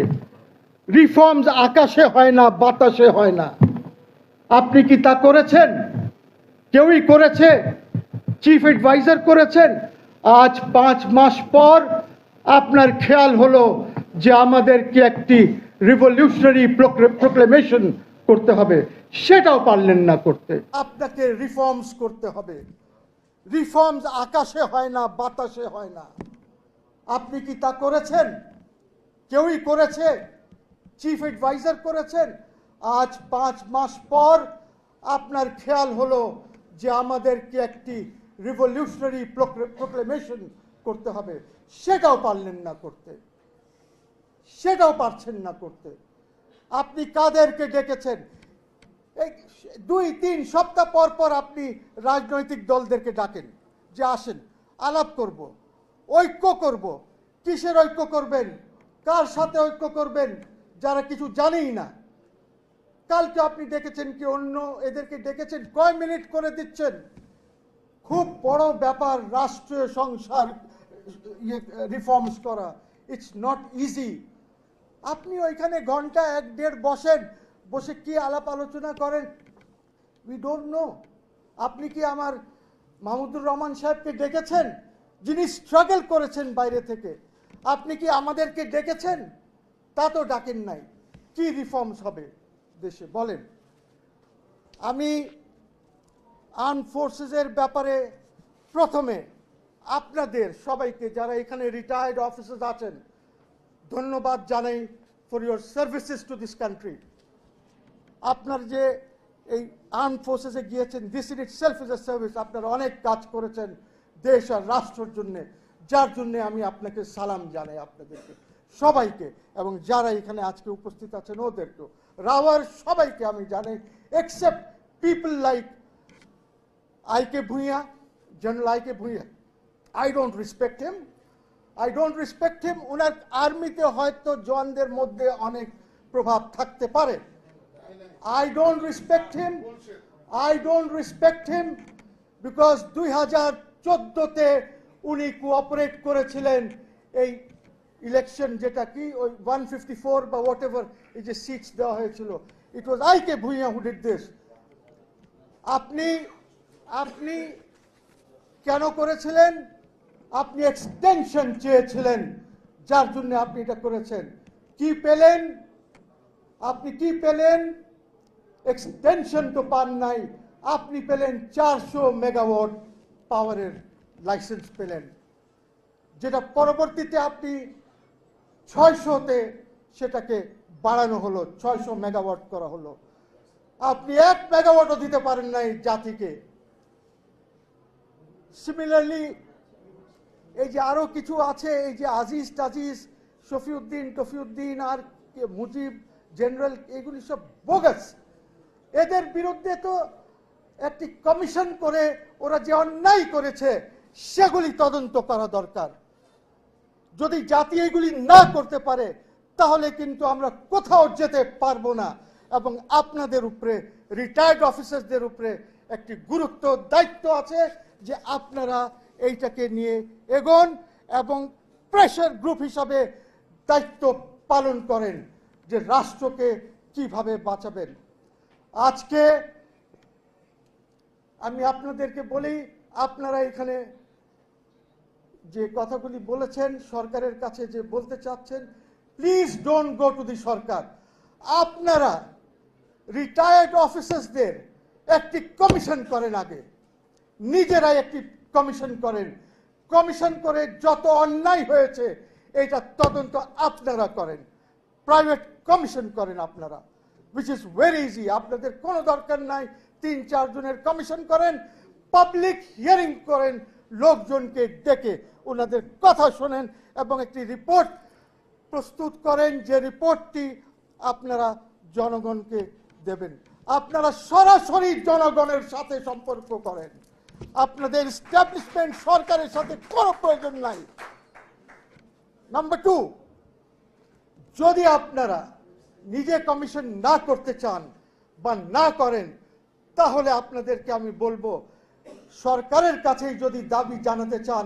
S4: রিফর্মস আকাশে হয় না, বাতাসে হয় না। আপনি কি তা করেছেন? কেউই করেছে? চিফ অ্যাডভাইজার করেছেন? আজ 5 মাস পর আপনার খেয়াল হলো যে আমাদেরকে একটি রিভলিউশনারি প্রোক্লেমেশন করতে হবে, সেটাও পারলেন না করতে। আপনাকে রিফর্মস করতে হবে। রিফর্মস আকাশে হয় না, বাতাসে হয় না। আপনি কি তা করেছেন? কেউই করেছে? চিফ অ্যাডভাইজার করেছেন? আজ 5 মাস পর আপনার খেয়াল হলো যে আমাদেরকে একটি রিভলিউশনারি প্রোক্লেমেশন করতে হবে, সেটাও পারলেন না করতে, সেটাও পারছেন না করতে। আপনি কাদেরকে ডেকেছেন? এই 2-3 সপ্তাহ পর পর আপনি রাজনৈতিক দলদেরকে ডাকেন যে আসেন, আলাপ করব, ঐক্য করব। কিসের ঐক্য করবেন? কার সাথে ঐক্য করবেন? যারা কিছু জানেই না। কালকে আপনি ডেকেছেন কি অন্য এদেরকে ডেকেছেন, কয় মিনিট করে দিচ্ছেন। খুব বড় ব্যাপার রাষ্ট্রীয় সংসার রিফর্মস করা, ইটস নট ইজি। আপনি ওইখানে ঘন্টা 1-1.5 বসেন, বসে কি আলাপ আলোচনা করেন উই ডোন্ট নো। আপনি কি আমার মাহমুদুর রহমান সাহেবকে ডেকেছেন যিনি স্ট্রাগল করেছেন বাইরে থেকে? আপনি কি আমাদেরকে ডেকেছেন? তা তো ডাকেন নাই। কি রিফর্মস হবে দেশে বলেন? আমি আর্ম ফোর্সেসের ব্যাপারে প্রথমে আপনাদের সবাইকে যারা এখানে রিটায়ার্ড অফিসার্স আছেন ধন্যবাদ জানাই for your services to this country. আপনার যে এই আর্ম ফোর্সেসে গিয়েছেন, this in itself is a service. আপনারা অনেক কাজ করেছেন দেশ আর রাষ্ট্রের জন্যে, যার জন্যে আমি আপনাকে সালাম জানাই আপনাদেরকে সবাইকে, এবং যারা এখানে আজকে উপস্থিত আছেন ওদেরকেও, রাওয়ার সবাইকে আমি জানাই, এক্সেপ্ট পিপল লাইক আইকে Bhuiyan, general I K Bhuiyan. I don't respect him, I don't respect him. ওনার আর্মিতে হয়তো জওয়ানদের মধ্যে অনেক প্রভাব থাকতে পারে। I don't respect him. I don't respect him because 2014-তে উনি কোঅপারেট করেছিলেন এই ইলেকশন, যেটা কি ওই 154 বা হোয়াট এভার এই যে সিটস দেওয়া হয়েছিল, ইট ওয়াজ আইকে ভূঁইয়া হু ডিড দিস। আপনি কেন করেছিলেন? আপনি এক্সটেনশন চেয়েছিলেন, যার জন্য আপনি এটা করেছেন। কি পেলেন? আপনি কি পেলেন? এক্সটেনশন তো পান নাই, আপনি পেলেন 400 মেগাওয়াট পাওয়ারের লাইসেন্স পেলেন, যেটা পরবর্তীতে আপনি 600-তে সেটাকে বাড়ানো হলো, 600 মেগাওয়াট করা হলো। আপনি 1 মেগাওয়াটও দিতে পারেন নাই জাতিকে। সিমিলারলি এই যে আরো কিছু আছে, এই যে আজিজ টাজিজ, টফিউদ্দিন আর মুজিব, জেনারেল, এগুলি সব বোগাস। এদের বিরুদ্ধে তো একটি কমিশন করে ওরা যে অন্যায় করেছে সেগুলি তদন্ত করা দরকার। যদি জাতি এগুলি না করতে পারে তাহলে কিন্তু আমরা কোথাও যেতে পারবো না। এবং আপনাদের উপরে, রিটায়ার্ড অফিসারদের উপরে একটি গুরুত্ব দায়িত্ব আছে যে আপনারা এইটাকে নিয়ে এগোন এবং প্রেশার গ্রুপ হিসাবে দায়িত্ব পালন করেন যে রাষ্ট্রকে কিভাবে বাঁচাবেন। আজকে আমি আপনাদেরকে বলি, আপনারা এখানে যে কথাগুলি বলেছেন, সরকারের কাছে যে বলতে চাচ্ছেন, please don't go to the সরকার। আপনারা রিটায়ার্ড অফিসারদের একটি কমিশন করেন, আগে নিজেরাই একটি কমিশন করেন, কমিশন করে যত অন্যায় হয়েছে এটা তদন্ত আপনারা করেন, প্রাইভেট কমিশন করেন আপনারা, which is very easy। আপনাদের কোনো দরকার নাই 3-4 জনের কমিশন করেন, পাবলিক হিয়ারিং করেন, লোকজনকে ডেকে ওনাদের কথা শোনেন এবং একটি রিপোর্ট প্রস্তুত করেন, যে রিপোর্টটি আপনারা জনগণকে দেবেন। আপনারা সরাসরি জনগণের সাথে সম্পর্ক করেন, আপনাদের এস্টাবলিশমেন্ট সরকারের সাথে কোনো প্রয়োজন নাই। নাম্বার 2, যদি আপনারা নিজে কমিশন না করতে চান বা না করেন তাহলে আপনাদেরকে আমি বলবো, সরকারের কাছেই যদি দাবি জানাতে চান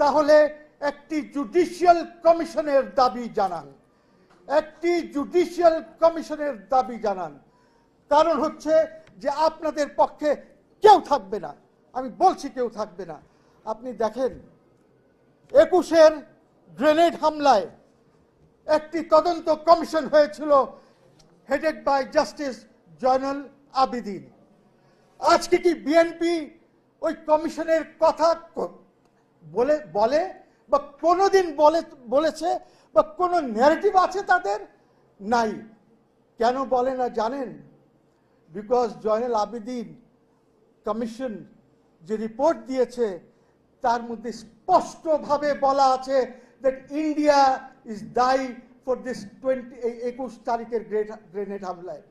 S4: তাহলে একটি জুডিশিয়াল কমিশনের দাবি জানান, একটি জুডিশিয়াল কমিশনের দাবি জানান। কারণ হচ্ছে যে আপনাদের পক্ষে কেউ থাকবে না, আমি বলছি কেউ থাকবে না। আপনি দেখেন 21-এর গ্রেনেড হামলায় একটি তদন্ত কমিশন হয়েছিল headed by justice Zainul Abedin. আজকে কি বিএনপি ওই কমিশনের কথা বলে বা কোনোদিন বলেছে বা কোনো ন্যারেটিভ আছে তাদের? নাই। কেন বলে না জানেন? বিকজ জয়নুল আবেদিন কমিশন যে রিপোর্ট দিয়েছে তার মধ্যে স্পষ্টভাবে বলা আছে দ্যাট ইন্ডিয়া ইজ দায়ী ফর দিস 21 তারিখের গ্রেনেড হামলায়।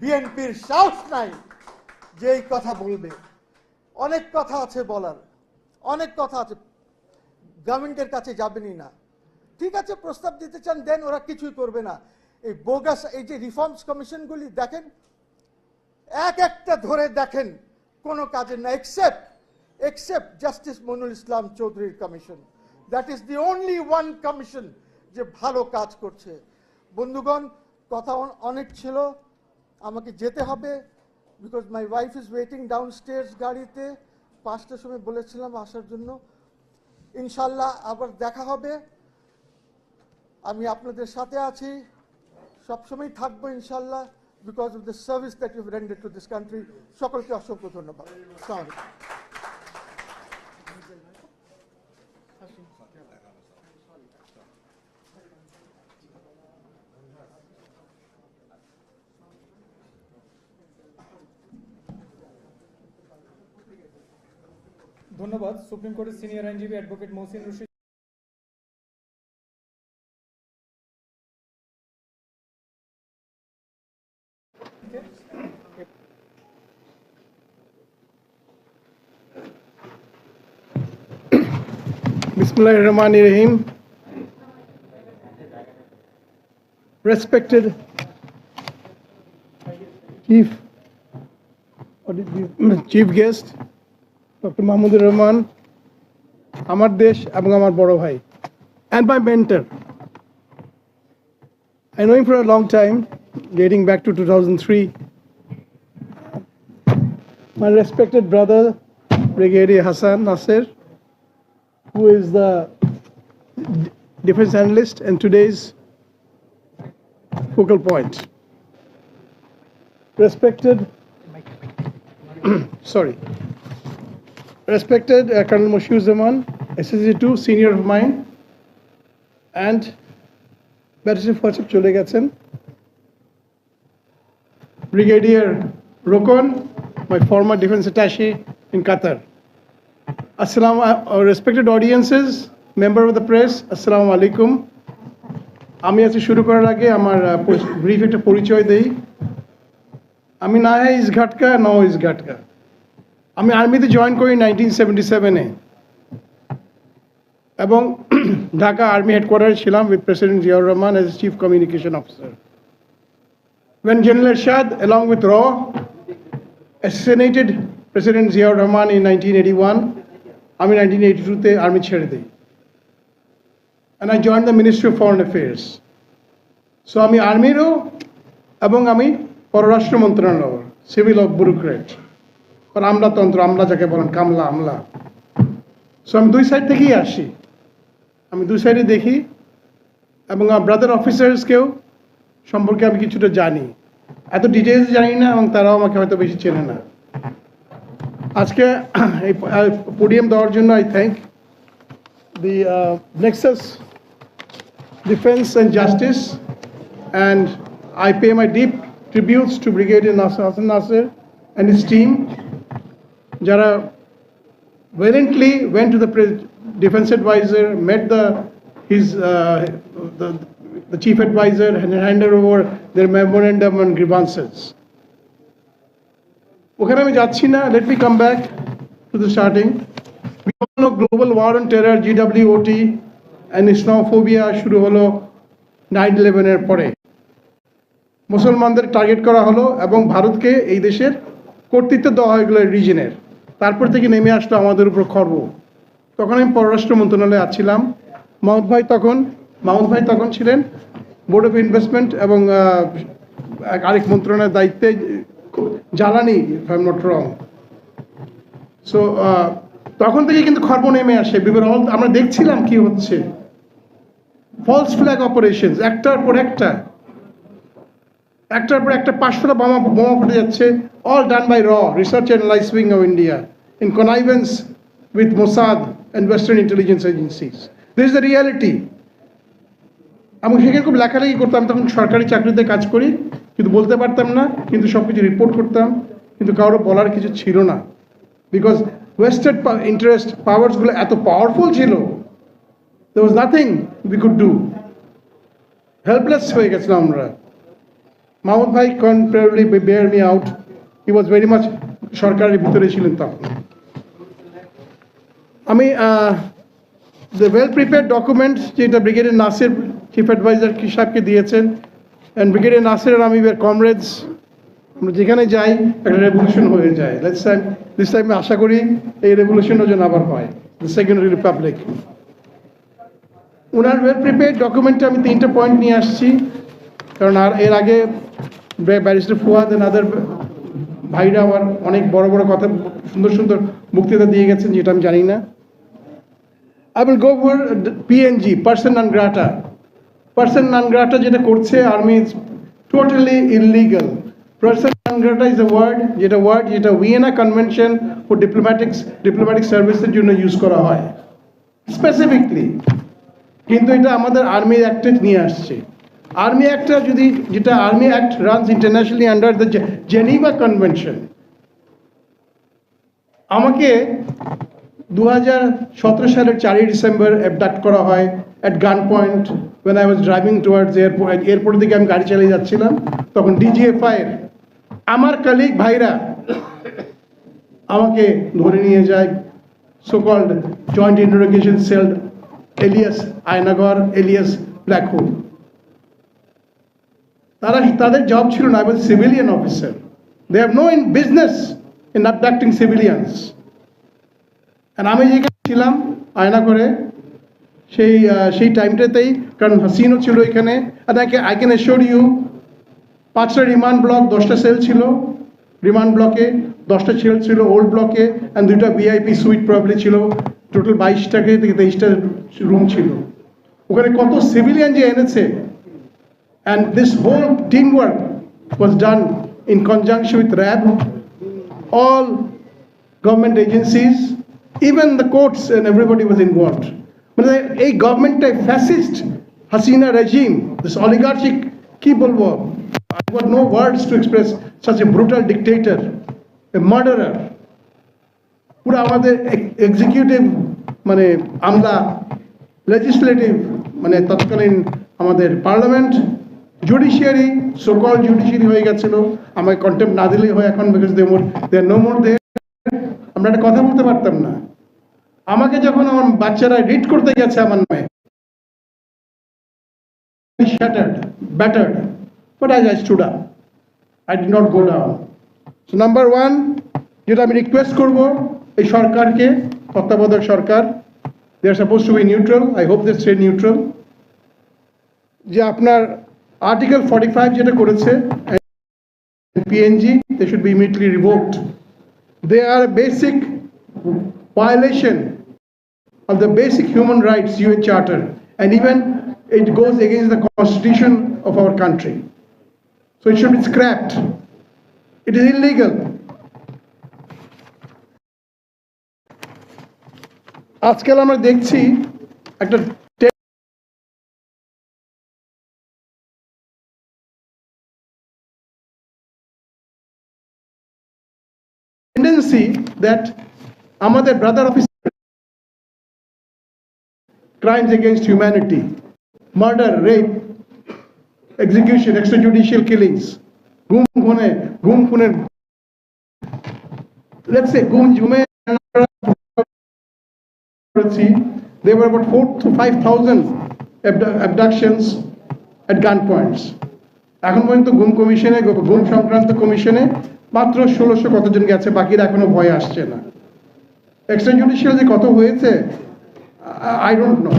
S4: বিএনপির সাহস নাই যে এই কথা বলবে। অনেক কথা আছে বলার, অনেক কথা আছে, গভর্নমেন্টের কাছে যাবেনই না। ঠিক আছে, প্রস্তাব দিতে চান দেন, ওরা কিছুই করবে না। এই বোগাস এই যে রিফর্মস কমিশনগুলি দেখেন, এক একটা ধরে দেখেন, কোনো কাজের না, except জাস্টিস মনুল ইসলাম চৌধুরীর commission. That is the only one commission যে ভালো কাজ করছে। বন্ধুগণ, কথা অনেক ছিল, আমাকে যেতে হবে, because my wife is waiting down stairs গাড়িতে। 5টার সময় বলেছিলাম আসার জন্য। ইনশাল্লাহ আবার দেখা হবে। আমি আপনাদের সাথে আছি, সবসময় থাকবো ইনশাল্লাহ, because of the service that you rendered to this country. সকলকে অসংখ্য ধন্যবাদ। আসসালামু আলাইকুম।
S2: ধন্যবাদ সুপ্রিম কোর্টের সিনিয়র আইনজীবী advocate Mohsin Rashid.
S5: Bismillahirrahmanirrahim. Respected Chief Guest, Dr. Mahmoud Rahman, আমার দেশ এবং আমার বড় ভাই, and my mentor. I know him for a long time, dating back to 2003. My respected brother, Brigadier Hassan Nasser, who is the defense analyst and today's focal point. Respected, respected Colonel Moshiur Zaman, SSG2 senior of mine, and Barrister Fawcett chole gechen, Brigadier Rokon, my former defense attaché in Qatar. Assalamu, respected audiences, member of the press, assalamu alaikum. আমি আজকে শুরু করার আগে আমার brief একটা পরিচয় দেই। আমি না হয় ইসঘাটকা না ইসঘাটকা। আমি আর্মিতে জয়েন করি 1977-এ এবং ঢাকা আর্মি হেডকোয়ার্টারে ছিলাম with President Ziaur Rahman as Chief Communication Officer. When General Ershad, along with RAW, assassinated President Ziaur Rahman in 1981, আমি 1982-তে আর্মি ছেড়ে দিই, and I joined the Ministry of Foreign Affairs. So আমি আর্মিরও এবং আমি পররাষ্ট্র মন্ত্রণালয় সিভিল অফ ব্যুরোক্রেট, আর আমলাতন্ত্র, আমলা যাকে বলেন, কামলা আমলা। সো আমি দুই সাইড থেকেই আসি, আমি দুই সাইডে দেখি এবং আমার ব্রাদার অফিসার্সকেও সম্পর্কে আমি কিছুটা জানি, এত ডিটেলস জানি না এবং তারাও আমাকে হয়তো বেশি চেনে না। আজকে এই পোডিয়াম দেওয়ার জন্য I thank the Nexus Defense and Justice, and I pay my deep tributes to Brigadier Hassan Nasser and his team, jara valiantly went to the defense advisor, met the chief advisor and handed over their memorandum on grievances. ওখানে আমি যাচ্ছি না, let me come back to the starting. We all know global war on terror, GWOT, and Islamophobia শুরু হলো 9/11-এর পরে। মুসলমানদের target করা হলো এবং ভারতকে এই দেশের কর্তৃত্ব দেওয়া হয় এগুলো রিজনের। তারপর থেকে নেমে আসলো আমাদের উপর খর্ব। তখন আমি পররাষ্ট্র মন্ত্রণালয়ে আছিলাম। মাহমুদ ভাই তখন ছিলেন বোর্ড অফ ইনভেস্টমেন্ট এবং আরেক মন্ত্রণালয়ের দায়িত্বে, জ্বালানি, if I'm not wrong. So তখন থেকে কিন্তু খর্ব নেমে আসে। আমরা দেখছিলাম কি হচ্ছে, ফলস ফ্ল্যাগ অপারেশন, একটার পর একটা 500টা বোমা ফুটে যাচ্ছে, all done by research analyse wing of India in connivance with Mossad and western intelligence agencies. This is the reality. আমি সেখানে খুব লেখালেখি করতাম, তখন সরকারি চাকরিতে কাজ করি, কিন্তু বলতে পারতাম না, কিন্তু সব কিছু রিপোর্ট করতাম, কিন্তু কারো বলার কিছু ছিল না, বিকজ ওয়েস্টার্ন ইন্টারেস্ট পাওয়ার্সগুলো এত পাওয়ারফুল ছিল, there was nothing we could do. Helpless হয়ে গেছিলাম আমরা। মাহমুদ ভাই can probably bear me out, he was very much সরকারের ভিতরে ছিলেন তখন। আমি the well prepared document যেটা ব্রিগেডিয়ার নাসির চিফ অ্যাডভাইজার সাহেবকে দিয়েছেন, অ্যান্ড ব্রিগেডিয়ার নাসির আর আমি ওয়ার কমরেডস, আমরা যেখানে যাই একটা রেভলিউশন হয়ে যায়। দিস টাইম আশা করি এই রেভলিউশনও যেন আবার হয়, the second Republic. Owner well prepared ডকুমেন্টে আমি 3টে পয়েন্ট নিয়ে আসছি, কারণ আর এর আগে ব্যারিস্টার ফুয়াদ এন্ড আদার ভাইরা আমার অনেক বড় বড় কথা, সুন্দর সুন্দর বক্তৃতা দিয়ে গেছেন, যেটা আমি জানি না। I will go for PNG, person non grata. Person non grata যেটা করছে army is totally illegal. Person non grata is a word যেটা ভিয়েনা কনভেনশন ফর ডিপ্লোম্যাটিক সার্ভিসের জন্য ইউজ করা হয় স্পেসিফিকলি, কিন্তু এটা আমাদের আর্মি অ্যাক্টে নিয়ে আসছে। আর্মি অ্যাক্টটা যেটা army act runs internationally under the Geneva convention. আমাকে 2017 সালের 4ই ডিসেম্বর অ্যাবডাক্ট করা হয় অ্যাট গান point when I was driving towards airport দিকে আমি গাড়ি চালিয়ে যাচ্ছিলাম, তখন ডিজিএফআই এর আমার কালিগ ভাইরা আমাকে ধরে নিয়ে যায় so called joint interrogation cell alias Aynaghar alias black hole. তাদের জব ছিল না, I was a civilian officer. They have no business in abducting civilians. আর আমি যেখানে ছিলাম আয়না করে সেই টাইমটাতেই, কারণ হাসিনও ছিল এখানে, আর আই ক্যান অ্যাসিওর ইউ 5টা রিমান্ড ব্লক, 10টা সেল ছিল রিমান্ড ব্লকে, 10টা সেল ছিল ওল্ড ব্লকে, অ্যান্ড 2টা ভিআইপি সুইট প্রবলি ছিল, টোটাল 22টা থেকে 23টা রুম ছিল। ওখানে কত সিভিলিয়ান যে এনেছে, and this whole team work was done in conjunction with RAB, all government agencies, even the courts, and everybody was involved. But a government, a fascist Hasina regime, this oligarchic, ki bolbo, I've got no words to express such a brutal dictator, a murderer. Pura amader executive মানে আমলা, legislative মানে তৎকালীন আমাদের parliament, judiciary, so call judiciary হয়ে গেছিল, আমাকে contempt না দিলেই হয় এখন, because they R no more দেয়ার। আমরা একটা কথা বলতে পারতাম না। আমাকে যখন আমার বাচ্চারা রিড করতে গেছে আমার নামে, shattered, battered, but as I stood up, I did not go down. So number one, যেটা আমি রিকোয়েস্ট করব এই সরকারকে, তত্ত্বাবধায়ক সরকার, they are supposed to be neutral, I hope they stay neutral, যে আপনার আর্টিকেল 45 যেটা করেছে PNG, they should be immediately revoked. They are a basic violation of the basic human rights UN Charter, and even it goes against the constitution of our country. So it should be scrapped. It is illegal. আজকাল আমরা দেখছি একটা tendency that আমাদের brother officer crimes against humanity, murder, rape, execution, extrajudicial killings, গুম খুনের, let's say there were about 4,000 to 5,000 abductions at gunpoints. এখন পর্যন্ত গুম সংক্রান্ত কমিশনে মাত্র 1600 কতজন গেছে, বাকিরা এখনো ভয়ে আসছে না। এক্সট্রাজুডিশিয়াল যে কত হয়েছে, I don't know.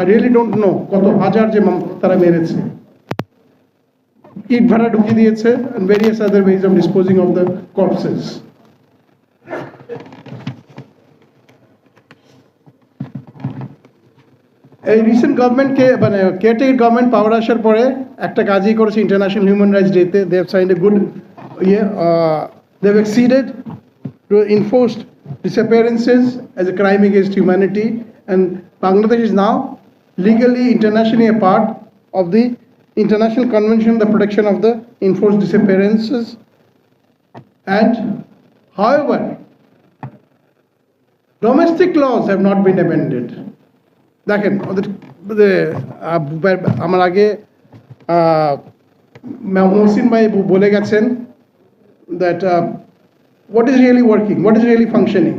S5: I really don't know কত হাজার যে তারা মেরেছে, ইট ভাড়া ঢুকিয়ে দিয়েছে, and various other ways of disposing of the corpses. এই রিসেন্ট গভর্নমেন্টকে মানে কেয়ারটেকার গভর্নমেন্ট পাওয়ার আসার পরে একটা কাজই করেছে ইন্টারন্যাশনাল হিউম্যান রাইটস ডেতে they have signed a good they have acceded to enforced disappearances as a crime against humanity, and Bangladesh is now legally internationally a part of the International Convention on the Protection of the Enforced Disappearances. And however, domestic laws have not been amended. দেখেন আমার আগে মহসিন ভাই বলে গেছেন that what is really working, what is really functioning.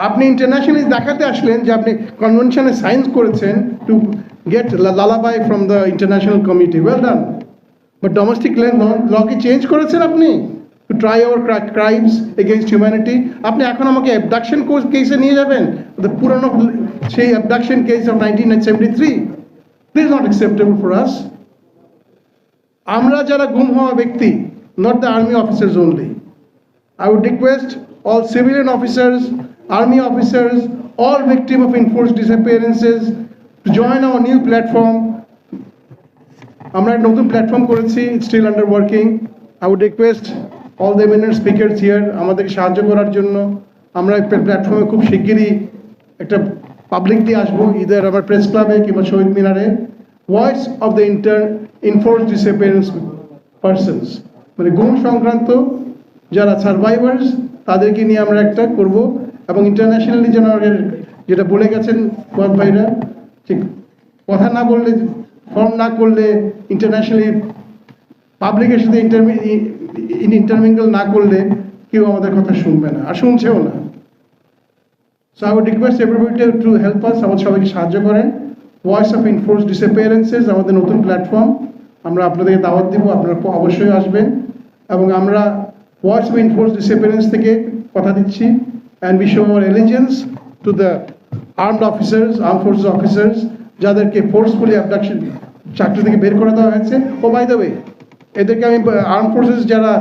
S5: আপনি internationally দেখাতে আসলেন যে আপনি কনভেনশনে সাইন করেছেন to get lullaby from the international committee, well done, but domestic law কি চেঞ্জ করেছেন আপনি to try our crimes against humanity? আপনি এখন আমাকে অ্যাবডাকশন কেসে নিয়ে যাবেন, পুরনো সেই abduction case of 1973? This is not acceptable for us. আমরা যারা গুম হওয়া ব্যক্তি, not the army officers only. I would request all civilian officers, army officers, all victims of enforced disappearances to join our new platform. আমরা একটা নতুন platform করেছি, it's still under working. I would request all the eminent speakers here আমাদেরকে সাহায্য করার জন্য। আমরা এই প্ল্যাটফর্মে খুব শিগগিরই একটা পাবলিক দিয়ে আসবো, ইদার আমার প্রেস ক্লাবে কিংবা শহীদ মিনারে, voice of the enforced disappearance persons, মানে গুম সংক্রান্ত যারা সার্ভাইভার্স তাদেরকে নিয়ে আমরা একটা করব। এবং ইন্টারন্যাশনালি যেন যেটা বলে গেছেন ওয়াদ ভাইরা, ঠিক কথা না বললে, ফর্ম না করলে, ইন্টারন্যাশনালি পাবলিকের সাথে ইন্টারমিঙ্গল না করলে কেউ আমাদের কথা শুনবে না, আর শুনছেও না। So I would request everybody to help us, আমাদের সবাইকে সাহায্য করেন। ভয়েস অফ এনফোর্সড ডিসঅ্যাপিয়ারেন্সেস আমাদের নতুন প্ল্যাটফর্ম, আমরা আপনাদেরকে দাওয়াত দিব, আপনারা অবশ্যই আসবেন। এবং আমরা ভয়েস অফ এনফোর্সড ডিসঅ্যাপিয়ারেন্স থেকে কথা দিচ্ছি, and we show our allegiance to the armed officers, arm forces officers, যাদেরকে ফোর্সফুলি অ্যাবডাকশন চাকরি থেকে বের করে দেওয়া হয়েছে। ও বাই দ্য ওয়ে, এদেরকে আমি আর্ম ফোর্সেস যারা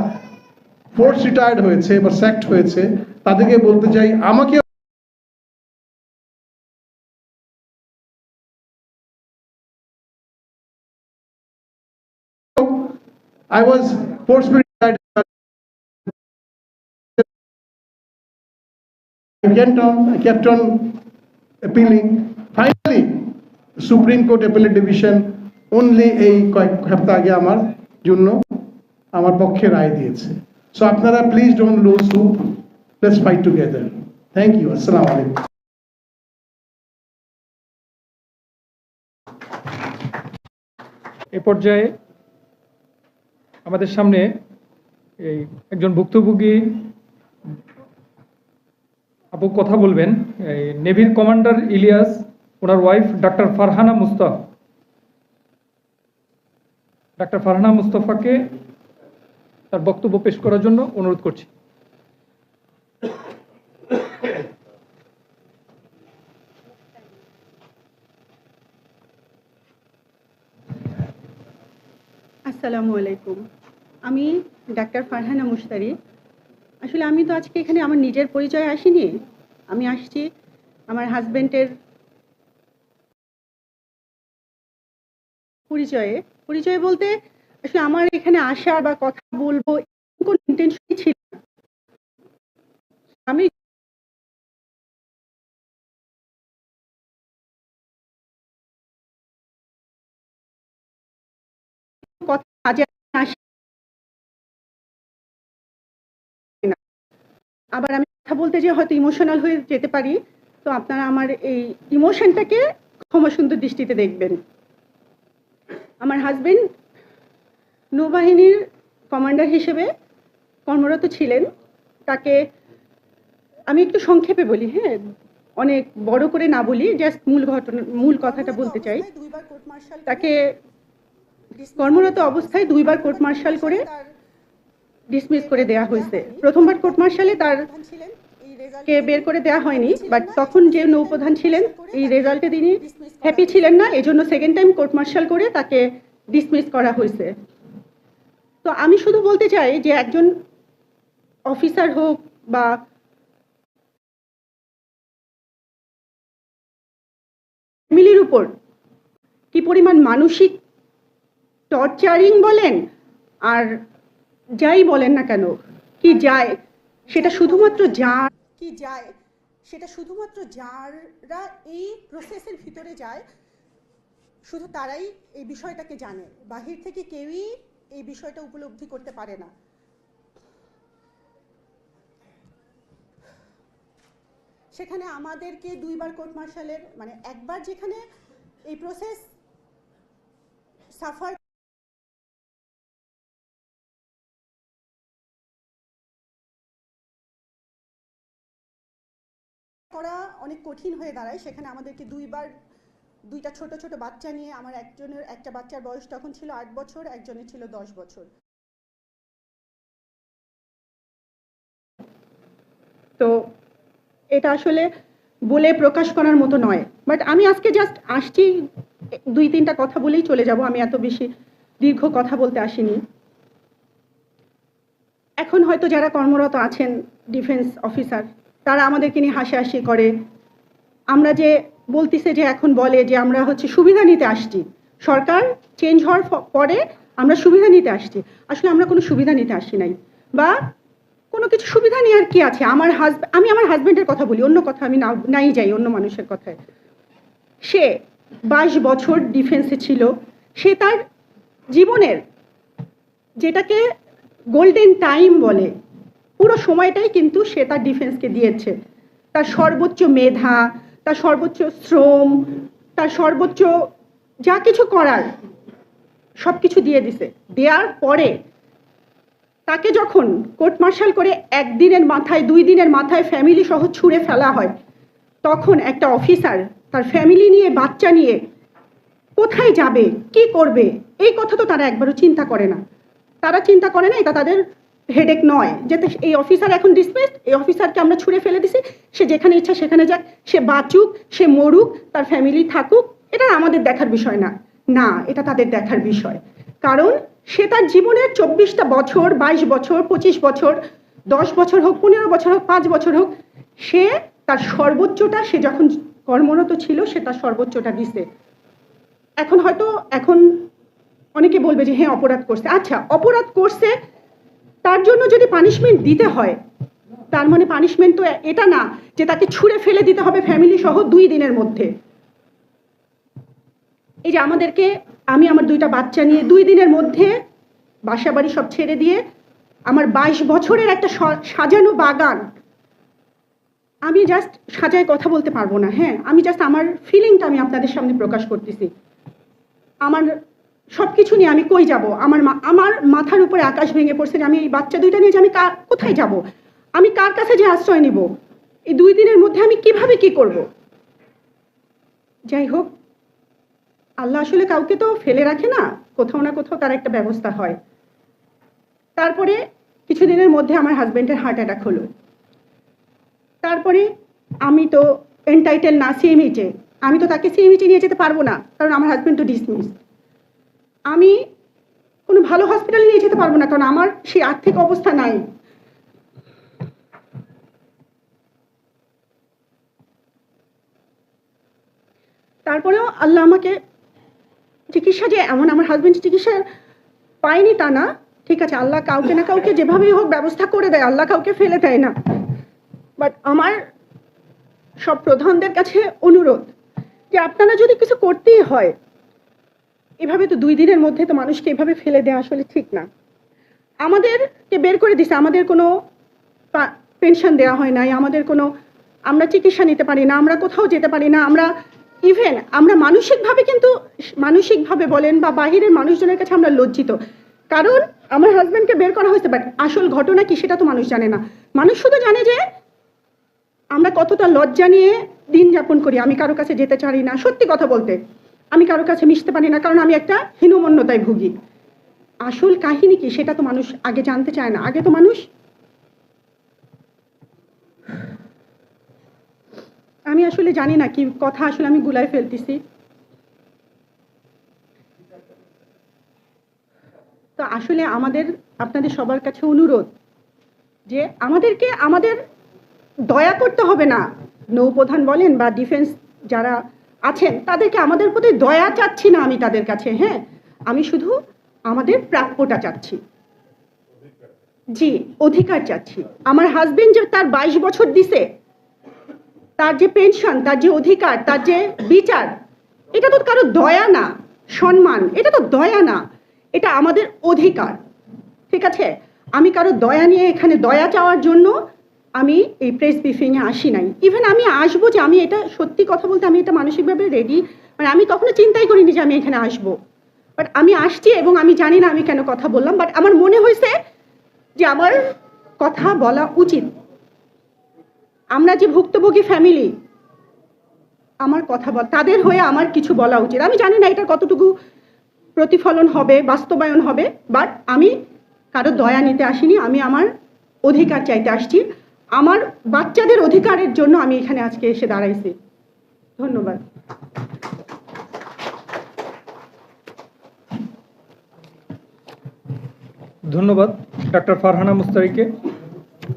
S5: ফোর্স রিটায়ার্ড হয়েছে বা স্যাক্ট হয়েছে তাদেরকে বলতে চাই, আমাকে I was forcefully retired. I kept on appealing. Finally, Supreme Court Appellate Division only এই কয়েক সপ্তাহ আগে আমার জন্য আমার পক্ষে রায় দিয়েছে। সো আপনারা please don't lose hope, let's fight together. Thank you, আসসালামু আলাইকুম।
S2: এ পর্যায়ে আমাদের সামনে এই একজন ভুক্তভোগী আপু কথা বলবেন, এই নেভির কমান্ডার ইলিয়াস, ওনার wife doctor Farhana Mustafa. Doctor Farhana মুস্তাফাকে তার বক্তব্য পেশ করার জন্য অনুরোধ করছি।
S6: আসসালামু আলাইকুম। আমি ডাক্তার ফারহানা মুশতারি। আসলে আমি তো আজকে এখানে আমার নিজের পরিচয় আসিনি, আমি আসছি আমার হাজবেন্ডের পরিচয়ে বলতে আসলে আমার এখানে আসা বা কথা বলবো কোনো ইন্টেনশনই ছিল না। আমি কথা কাজে আসি না, আবার আমি কথা বলতে যে হয়তো ইমোশনাল হয়ে যেতে পারি, তো আপনারা আমার এই ইমোশনটাকে ক্ষমা সুন্দর দৃষ্টিতে দেখবেন। আমার হাজবেন্ড নৌবাহিনীর কমান্ডার হিসেবে কর্মরত ছিলেন। তাকে আমি একটু সংক্ষেপে বলি, হ্যাঁ, অনেক বড় করে না বলি, জাস্ট মূল কথাটা বলতে চাই। তাকে কর্মরত অবস্থায় 2 বার কোর্ট মার্শাল করে ডিসমিস করে দেওয়া হয়েছে। প্রথমবার কোর্ট মার্শালে তার কে বের করে দেওয়া হয়নি, বাট তখন যে নৌপ্রধান ছিলেন এই রেজাল্টে তিনি হ্যাপি ছিলেন না, এজন্য সেকেন্ড টাইম কোর্ট মার্শাল করে তাকে ডিসমিস করা হয়েছে। তো আমি শুধু বলতে চাই যে একজন অফিসার হোক বা ফ্যামিলির উপর কি পরিমাণ মানসিক টর্চারিং বলেন আর যাই বলেন না কেন, কি যায় সেটা শুধুমাত্র যারা এই প্রসেসের ভিতরে যায় শুধু তারাই এই বিষয়টাকে জানে, বাহির থেকে কেউই এই বিষয়টা উপলব্ধি করতে পারে না। সেখানে আমাদেরকে দুইবার কোর্ট মার্শালের মানে একবার যেখানে এই প্রসেস সাফার করা অনেক কঠিন হয়ে দাঁড়ায়, সেখানে আমাদেরকে দুইটা ছোট ছোট বাচ্চা নিয়ে, আমার একটা বাচ্চার বয়স তখন ছিল 8 বছর, একজনের ছিল 10 বছর। তো এটা আসলে বলে প্রকাশ করার মতো নয়, বাট আমি আজকে জাস্ট আসছি 2-3টা কথা বলেই চলে যাব, আমি এত বেশি দীর্ঘ কথা বলতে আসিনি। এখন হয়তো যারা কর্মরত আছেন ডিফেন্স অফিসার, তারা আমাদেরকে নিয়ে হাসাহাসি করে, আমরা যে বলতেছে যে এখন বলে যে আমরা হচ্ছে সুবিধা নিতে আসছি, সরকার চেঞ্জ হওয়ার পরে আমরা সুবিধা নিতে আসছি। আসলে আমরা কোনো সুবিধা নিতে আসি নাই, বা কোনো কিছু সুবিধা নেওয়ার কি আছে। আমি আমার হাজব্যান্ডের কথা বলি, অন্য কথা আমি নাই যাই অন্য মানুষের কথায়। সে 22 বছর ডিফেন্সে ছিল, সে তার জীবনের যেটাকে গোল্ডেন টাইম বলে পুরো সময়টাই কিন্তু সে তার ডিফেন্সকে দিয়েছে। তার সর্বোচ্চ মেধা, তার সর্বোচ্চ শ্রম, তার সর্বোচ্চ যা কিছু করার সব কিছু দিয়ে দিছে। দেওয়ার পরে তাকে যখন কোর্ট মার্শাল করে 1 দিনের মাথায় 2 দিনের মাথায় ফ্যামিলি সহ ছুঁড়ে ফেলা হয়, তখন একটা অফিসার তার ফ্যামিলি নিয়ে বাচ্চা নিয়ে কোথায় যাবে, কি করবে, এই কথা তো তারা একবারও চিন্তা করে না। তারা চিন্তা করে না, এটা তাদের হেডেক নয় যে এই অফিসার এখন ডিসমিসড, এই অফিসারকে আমরা ছুঁড়ে ফেলে দিছি, সে যেখানে ইচ্ছা সেখানে যাক, সে বাঁচুক, সে মরুক, তার ফ্যামিলি থাকুক, এটা আমাদের দেখার বিষয় না। না, এটা তাদের দেখার বিষয়। কারণ সে তার জীবনের 24টা বছর, 22 বছর, 25 বছর, 10 বছর হোক, 15 বছর হোক, 5 বছর হোক, সে তার সর্বোচ্চটা, সে যখন কর্মরত ছিল সে তার সর্বোচ্চটা দিছে। এখন অনেকে বলবে যে হ্যাঁ অপরাধ করছে। আচ্ছা, অপরাধ করছে তার জন্য যদি পানিশমেন্ট দিতে হয়, তার মানে পানিশমেন্ট তো এটা না যে তাকে ছুঁড়ে ফেলে দিতে হবে ফ্যামিলি সহ 2 দিনের মধ্যে। এই যে আমি আমার 2টা বাচ্চা নিয়ে 2 দিনের মধ্যে বাসা বাড়ি সব ছেড়ে দিয়ে আমার 22 বছরের একটা সাজানো বাগান, আমি জাস্ট সাজায় কথা বলতে পারবো না। হ্যাঁ, আমি জাস্ট আমার ফিলিংটা আমি আপনাদের সামনে প্রকাশ করতেছি। আমার সবকিছু নিয়ে আমি কই যাব, আমার মাথার উপরে আকাশ ভেঙে পড়ছে যে আমি এই বাচ্চা 2টা নিয়ে যে আমি কোথায় যাব, আমি কার কাছে যে আশ্রয় নিব, এই 2 দিনের মধ্যে আমি কিভাবে কি করব। যাই হোক, আল্লাহ আসলে কাউকে তো ফেলে রাখে না, কোথাও না কোথাও তার একটা ব্যবস্থা হয়। তারপরে কিছুদিনের মধ্যে আমার হাজবেন্ডের হার্ট অ্যাটাক হলো। তারপরে আমি তো এনটাইটেল না সিএমএইচে, আমি তো তাকে সিএমএইচে নিয়ে যেতে পারবো না, কারণ আমার হাজবেন্ড তো ডিসমিস। আমি কোনো ভালো হসপিটালে নিয়ে যেতে পারবো না, কারণ আমার সেই আর্থিক অবস্থা নাই। তারপরেও আল্লাহ আমাকে চিকিৎসা, যে এমন আমার হাজবেন্ড চিকিৎসা পায়নি তা না, ঠিক আছে, আল্লাহ কাউকে না কাউকে যেভাবেই হোক ব্যবস্থা করে দেয়, আল্লাহ কাউকে ফেলে দেয় না। বাট আমার সব প্রধানদের কাছে অনুরোধ যে আপনারা যদি কিছু করতেই হয়, এভাবে তো 2 দিনের মধ্যে তো মানুষকে এভাবে ফেলে দেওয়া আসলে ঠিক না। আমাদেরকে বের করে দিছে, আমাদের কোনো পেনশন দেওয়া হয় নাই, আমরা চিকিৎসা নিতে পারি না, আমরা কোথাও যেতে পারি না, আমরা মানসিকভাবে বলেন বা বাহিরের মানুষজনের কাছে আমরা লজ্জিত। কারণ আমার হাজবেন্ডকে বের করা হয়েছে, বাট আসল ঘটনা কি সেটা তো মানুষ জানে না। মানুষ শুধু জানে যে আমরা কতটা লজ্জা নিয়ে দিন যাপন করি। আমি কারো কাছে যেতে চাই না, সত্যি কথা বলতে আমি কারো কাছে মিশতে পারি না, কারণ আমি একটা হীনমন্যতায় ভুগি। আসল কাহিনী কি সেটা তো মানুষ আগে জানতে চায় না। আগে তো মানুষ, আমি আসলে জানি না কি কথা আসলে আমি গুলায় ফেলতেছি। তো আসলে আপনাদের সবার কাছে অনুরোধ যে আমাদের দয়া করতে হবে না। নৌপ্রধান বলেন বা ডিফেন্স যারা আছেন তাদেরকে আমাদের প্রতি দয়া চাচ্ছি না আমি তাদের কাছে, হ্যাঁ, আমি শুধু আমাদের প্রাপ্যটা চাচ্ছি। জি, অধিকার চাচ্ছি। আমার হাজবেন্ড যে তার 22 বছর দিছে, তার যে পেনশন, তার যে অধিকার, তার যে বিচার, এটা তো কারো দয়া না, সম্মান, এটা তো দয়া না, এটা আমাদের অধিকার। ঠিক আছে, আমি কারো দয়া নিয়ে এখানে দয়া চাওয়ার জন্য আমি এই প্রেস ব্রিফিংয়ে আসি নাই। ইভেন আমি আসবো, যে আমি এটা সত্যি কথা বলতে আমি এটা মানসিকভাবে রেডি, মানে আমি কখনো চিন্তাই করিনি যে আমি এখানে আসবো, বাট আমি আসছি এবং আমি জানি না আমি কেন কথা বললাম, বাট আমার মনে হয়েছে যে আমার কথা বলা উচিত। আমরা যে ভুক্তভোগী ফ্যামিলি, আমার কথা তাদের হয়ে আমার কিছু বলা উচিত। আমি জানি না এটা কতটুকু প্রতিফলন হবে, বাস্তবায়ন হবে, বাট আমি কারো দয়া নিতে আসিনি, আমি আমার অধিকার চাইতে আসছি। আমার বাচ্চাদের অধিকারের জন্য আমি এখানে আজকে এসে দাঁড়াইছি। ধন্যবাদ।
S2: ধন্যবাদ ডাক্তার ফারহানা মুস্তারিকে।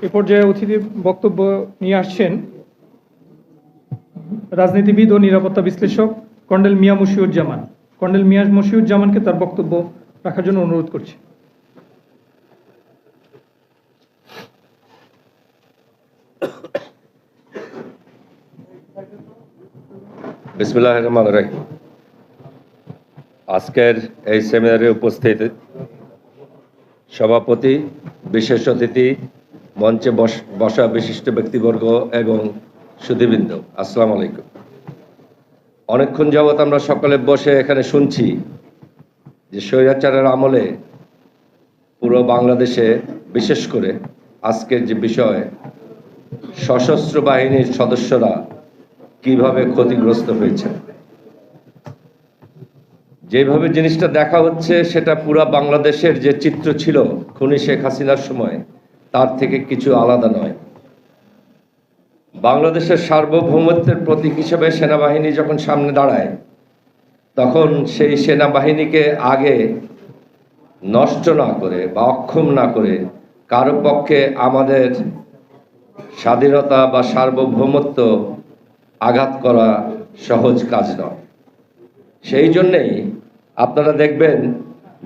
S2: এ পর্যায়ে অতিথি বক্তব্য নিয়ে আসছেন রাজনীতিবিদ ও নিরাপত্তা বিশ্লেষক কর্নেল মিয়া মশিউজ্জামান। কর্নেল মিয়া মশিউজ্জামানকে তার বক্তব্য রাখার জন্য অনুরোধ করছি।
S7: বিসমিল্লাহির রহমানির রহিম। আজকের এই সেমিনারে উপস্থিত সভাপতি, বিশেষ অতিথি, মঞ্চে বসা বিশিষ্ট ব্যক্তিবর্গ এবং সুধীবৃন্দ, আসসালামু আলাইকুম। অনেকক্ষণ যাবৎ আমরা সকলে বসে এখানে শুনছি যে স্বৈরাচারের আমলে পুরো বাংলাদেশে, বিশেষ করে আজকের যে বিষয়, সশস্ত্র বাহিনীর সদস্যরা কিভাবে ক্ষতিগ্রস্ত হয়েছে। যেভাবে জিনিসটা দেখা হচ্ছে সেটা পুরো বাংলাদেশের যে চিত্র ছিল খুনি শেখ হাসিনার সময়, তার থেকে কিছু আলাদা নয়। বাংলাদেশের সার্বভৌমত্বের প্রতীক হিসেবে সেনাবাহিনী যখন সামনে দাঁড়ায়, তখন সেই সেনাবাহিনীকে আগে নষ্ট না করে বা অক্ষম না করে কারো পক্ষে আমাদের স্বাধীনতা বা সার্বভৌমত্ব আঘাত করা সহজ কাজ নয়। সেই জন্যেই আপনারা দেখবেন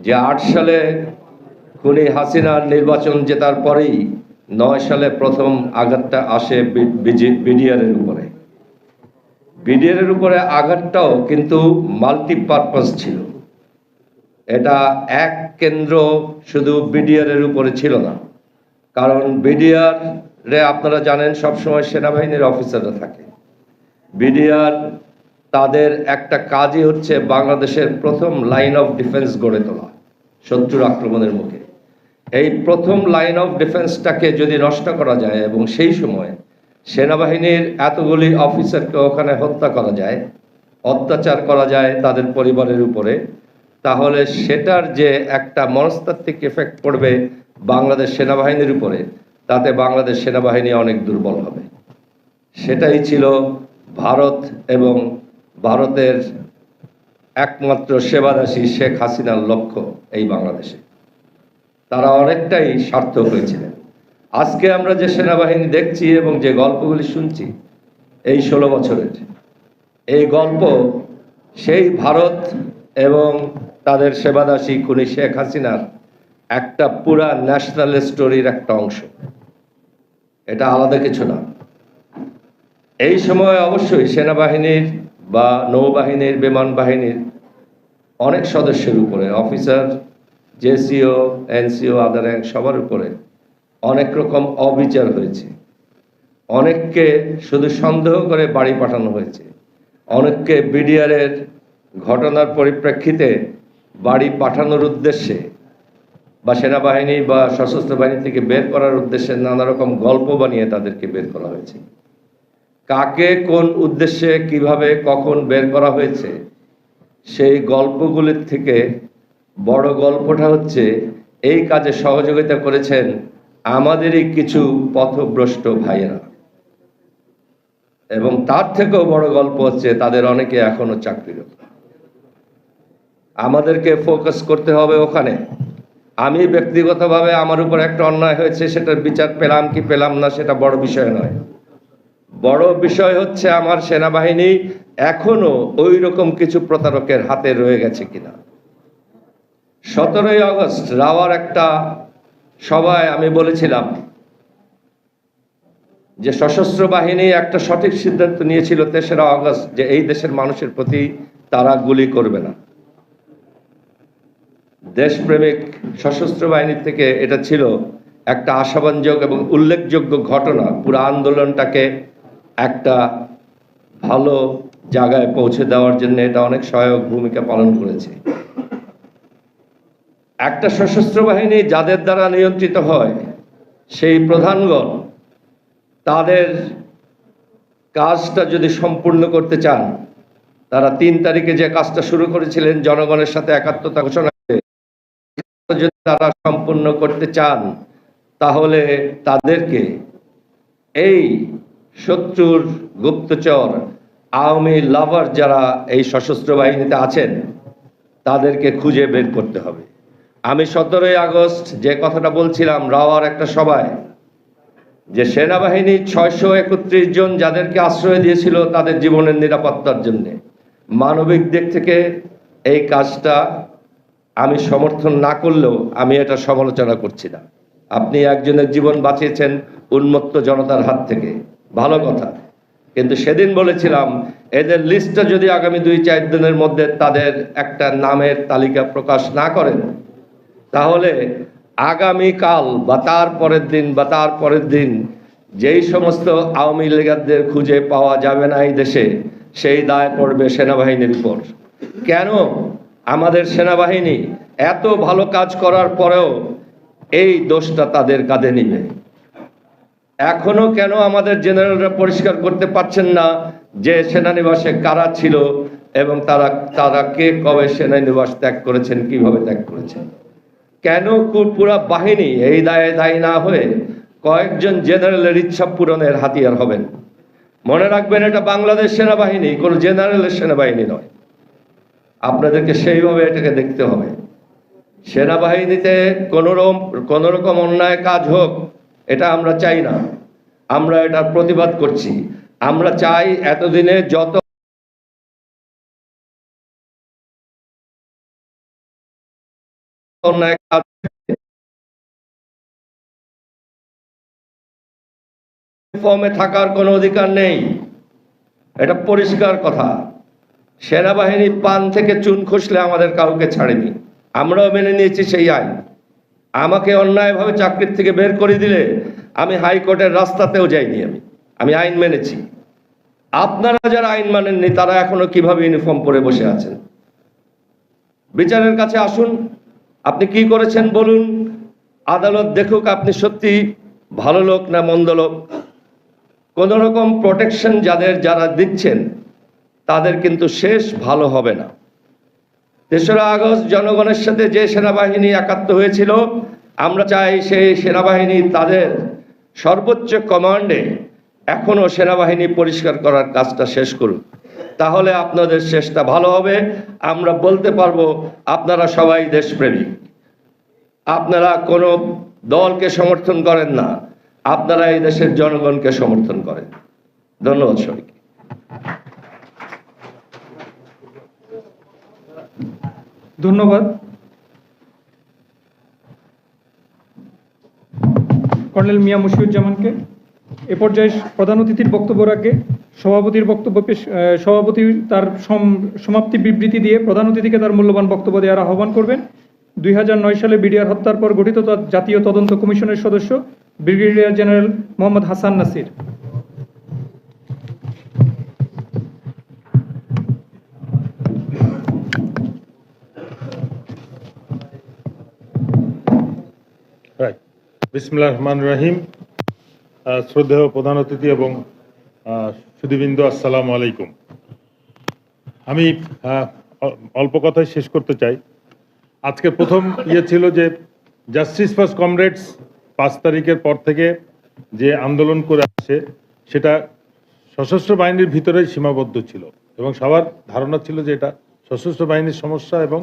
S7: যে 8 সালে খুনি হাসিনার নির্বাচন জেতার পরেই 9 সালে প্রথম আঘাতটা আসে বিডিআরের উপরে। বিডিআরের উপরে আঘাতটাও কিন্তু মাল্টিপারপাস ছিল। এটা এক কেন্দ্র শুধু বিডিআরের উপরে ছিল না, কারণ বিডিআরে আপনারা জানেন সবসময় সেনাবাহিনীর অফিসাররা থাকে। বিডিআর তাদের একটা কাজই হচ্ছে বাংলাদেশের প্রথম লাইন অফ ডিফেন্স গড়ে তোলা শত্রুর আক্রমণের মুখে। এই প্রথম লাইন অফ ডিফেন্সটাকে যদি নষ্ট করা যায় এবং সেই সময় সেনাবাহিনীর এতগুলি অফিসারকে ওখানে হত্যা করা যায়, অত্যাচার করা যায় তাদের পরিবারের উপরে, তাহলে সেটার যে একটা মনস্তাত্ত্বিক এফেক্ট পড়বে বাংলাদেশ সেনাবাহিনীর উপরে, তাতে বাংলাদেশ সেনাবাহিনী অনেক দুর্বল হবে। সেটাই ছিল ভারত এবং ভারতের একমাত্র সেবাদাসী শেখ হাসিনার লক্ষ্য এই বাংলাদেশে। তারা অনেকটাই সার্থক হয়েছিলেন। আজকে আমরা যে সেনাবাহিনী দেখছি এবং যে গল্পগুলি শুনছি এই 16 বছরের, এই গল্প সেই ভারত এবং তাদের সেবাদাসী খুনি শেখ হাসিনার একটা পুরা ন্যাশনাল স্টোরির একটা অংশ। এটা আলাদা কিছু না। এই সময় অবশ্যই সেনাবাহিনীর বা নৌবাহিনীর, বিমান বাহিনীর অনেক সদস্যের উপরে, অফিসার, জেসিও, এনসিও, আদার র্যাঙ্ক সবার উপরে অনেক রকম অবিচার হয়েছে। অনেককে শুধু সন্দেহ করে বাড়ি পাঠানো হয়েছে, অনেককে বিডিআরের ঘটনার পরিপ্রেক্ষিতে বাড়ি পাঠানোর উদ্দেশ্যে বা সেনাবাহিনী বা সশস্ত্র বাহিনী থেকে বের করার উদ্দেশ্যে নানা রকম গল্প বানিয়ে তাদেরকে বের করা হয়েছে। কাকে কোন উদ্দেশ্যে কিভাবে কখন বের করা হয়েছে, সেই গল্পগুলির থেকে বড় গল্পটা হচ্ছে এই কাজে সহযোগিতা করেছেন আমাদেরই কিছু পথভ্রষ্ট ভাইয়েরা, এবং তার থেকেও বড় গল্প হচ্ছে তাদের অনেকে এখনো চাকরিরত। আমাদেরকে ফোকাস করতে হবে ওখানে। আমি ব্যক্তিগতভাবে আমার উপর একটা অন্যায় হয়েছে, সেটার বিচার পেলাম কি পেলাম না সেটা বড় বিষয় নয়। বড় বিষয় হচ্ছে আমার সেনাবাহিনী এখনো ওই রকম কিছু প্রতারকের হাতে রয়ে গেছে কিনা। 17ই আগস্ট রাওয়ার একটা সভায় আমি বলেছিলাম যে সশস্ত্র বাহিনী একটা সঠিক সিদ্ধান্ত নিয়েছিল 3রা আগস্ট যে এই দেশের মানুষের প্রতি তারা গুলি করবে না। দেশপ্রেমিক সশস্ত্র বাহিনীর থেকে এটা ছিল একটা আশাব্যঞ্জক এবং উল্লেখযোগ্য ঘটনা, পুরো আন্দোলনটাকে একটা ভালো জায়গায় পৌঁছে দেওয়ার জন্য এটা অনেক সহায়ক ভূমিকা পালন করেছে। একটা সশস্ত্র বাহিনী যাদের দ্বারা নিয়ন্ত্রিত হয় সেই প্রধানগণ তাদের কাজটা যদি সম্পূর্ণ করতে চান, তারা 3 তারিখে যে কাজটা শুরু করেছিলেন জনগণের সাথে একাত্মতা ঘোষণা করে, যদি তারা সম্পূর্ণ করতে চান তাহলে তাদেরকে এই শত্রুর গুপ্তচর আওয়ামী লাভার যারা এই সশস্ত্র বাহিনীতে আছেন তাদেরকে খুঁজে বের করতে হবে। আমি 17ই আগস্ট যে কথাটা বলছিলাম রাওয়ার একটা সভায়, যে সেনাবাহিনী 631 জন যাদেরকে আশ্রয় দিয়েছিল তাদের জীবনের নিরাপত্তার জন্য, মানবিক দিক থেকে এই কাজটা আমি সমর্থন না করলেও আমি এটা সমালোচনা করছি না। আপনি একজনের জীবন বাঁচিয়েছেন উন্মত্ত জনতার হাত থেকে, ভালো কথা, কিন্তু সেদিন বলেছিলাম এদের লিস্টটা যদি আগামী 2-4 দিনের মধ্যে তাদের একটা নামের তালিকা প্রকাশ না করেন তাহলে আগামীকাল বা তার পরের দিন যেই সমস্ত আওয়ামী লীগারদের খুঁজে পাওয়া যাবে না এই দেশে, সেই দায় পড়বে সেনাবাহিনীর উপর। কেন আমাদের সেনাবাহিনী এত ভালো কাজ করার পরেও এই দোষটা তাদের কাঁধে নিবে? এখনো কেন আমাদের জেনারেলরা পরিষ্কার করতে পারছেন না যে সেনানিবাসে কারা ছিল এবং তারা কে কবে সেনানিবাস ত্যাগ করেছেন, কিভাবে ত্যাগ করেছেন? কেন পুরা বাহিনী এই দায়ী না হয়ে কয়েকজন জেনারেলের ইচ্ছা পূরণের হাতিয়ার হবেন? মনে রাখবেন, এটা বাংলাদেশ সেনাবাহিনী, কোনো জেনারেলের সেনাবাহিনী নয়। আপনাদেরকে সেইভাবে এটাকে দেখতে হবে। সেনাবাহিনীতে কোনো রকম অন্যায় কাজ হোক এটা আমরা চাই না, আমরা এটার প্রতিবাদ করছি। আমরা চাই এতদিনে যত অন্যায় কাজ ফর্মে থাকার কোনো অধিকার নেই, এটা পরিষ্কার কথা। সেনাবাহিনী পান থেকে চুন খসলে আমাদের কাউকে ছাড়েনি, আমরাও মেনে নিয়েছি সেই আইন। আমাকে অন্যায়ভাবে চাকরির থেকে বের করে দিলে আমি হাইকোর্টের রাস্তাতেও যাইনি, আমি আইন মেনেছি। আপনারা যারা আইন মানেননি তারা এখনো কিভাবে ইউনিফর্ম পরে বসে আছেন? বিচারের কাছে আসুন, আপনি কি করেছেন বলুন, আদালত দেখুক আপনি সত্যি ভালো লোক না মন্দ লোক। কোন রকম প্রোটেকশন যারা দিচ্ছেন তাদের কিন্তু শেষ ভালো হবে না। 3রা আগস্ট জনগণের সাথে যে সেনাবাহিনী একাত্ম হয়েছিল, আমরা চাই সেই সেনাবাহিনী তাদের সর্বোচ্চ কমান্ডে এখনো সেনাবাহিনী পরিষ্কার করার কাজটা শেষ করুন, তাহলে আপনাদের শেষটা ভালো হবে। আমরা বলতে পারবো আপনারা সবাই দেশপ্রেমিক, আপনারা কোনো দলকে সমর্থন করেন না, আপনারা এই দেশের জনগণকে সমর্থন করেন। ধন্যবাদ সবাইকে।
S2: ধন্যবাদ কর্নেল মিয়া মুশিউজ্জামানকে। এ পর্যায়ে প্রধান অতিথির বক্তব্য রাখে সভাপতির বক্তব্য সভাপতি তার সমাপ্তি বিবৃতি দিয়ে প্রধান অতিথিকে তার মূল্যবান বক্তব্য দেওয়ার আহ্বান করবেন। 2009 সালে বিডিআর হত্যার পর গঠিত জাতীয় তদন্ত কমিশনের সদস্য ব্রিগেডিয়ার জেনারেল মোহাম্মদ হাসান নাসির।
S8: বিসমিল্লাহির রহমানির রহিম। শ্রদ্ধেয় প্রধান অতিথি এবং সুধীবৃন্দ, আসসালামু আলাইকুম। আমি অল্প কথায় শেষ করতে চাই। আজকে প্রথম ছিল যে জাস্টিস ফর কমরেডস 5 তারিখের পর থেকে যে আন্দোলন করে আসছে সেটা সশস্ত্র বাহিনীর ভিতরেই সীমাবদ্ধ ছিল এবং সবার ধারণা ছিল যে এটা সশস্ত্র বাহিনীর সমস্যা এবং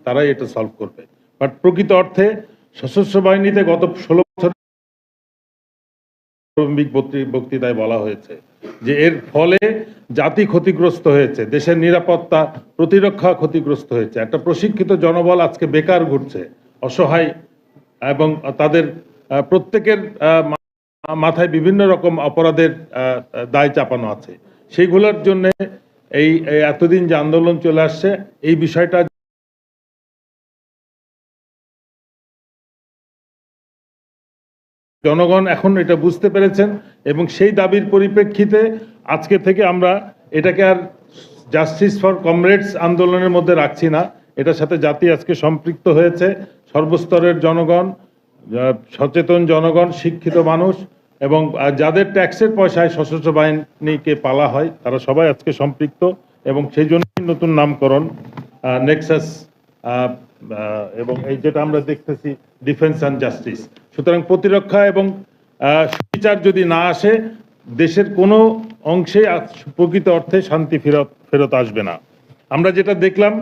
S8: তারাই এটা সলভ করবে। বাট প্রকৃত অর্থে সশস্ত্র বাহিনীতে গত 16 বছর প্রারম্ভিক বক্তৃতায় বলা হয়েছে যে এর ফলে জাতি ক্ষতিগ্রস্ত হয়েছে, দেশের নিরাপত্তা প্রতিরক্ষা ক্ষতিগ্রস্ত হয়েছে। একটা প্রশিক্ষিত জনবল আজকে বেকার ঘুরছে, অসহায়, এবং তাদের প্রত্যেকের মাথায় বিভিন্ন রকম অপরাধের দায় চাপানো আছে। সেইগুলোর জন্য এই এতদিন যে আন্দোলন চলে আসছে, এই বিষয়টা জনগণ এখন এটা বুঝতে পেরেছেন, এবং সেই দাবির পরিপ্রেক্ষিতে আজকে থেকে আমরা এটাকে আর জাস্টিস ফর কমরেডস আন্দোলনের মধ্যে রাখছি না। এটার সাথে জাতি আজকে সম্পৃক্ত হয়েছে, সর্বস্তরের জনগণ, সচেতন জনগণ, শিক্ষিত মানুষ, এবং যাদের ট্যাক্সের পয়সায় সশস্ত্র বাহিনীকে পালা হয় তারা সবাই আজকে সম্পৃক্ত, এবং সেই জন্যই নতুন নামকরণ নেক্সাস, এবং এই যেটা আমরা দেখতেছি ডিফেন্স অ্যান্ড জাস্টিস। সুতরাং প্রতিরক্ষা এবং বিচার যদি না আসে, দেশের কোনো অংশে প্রকৃত অর্থে শান্তি ফেরত আসবে না। আমরা যেটা দেখলাম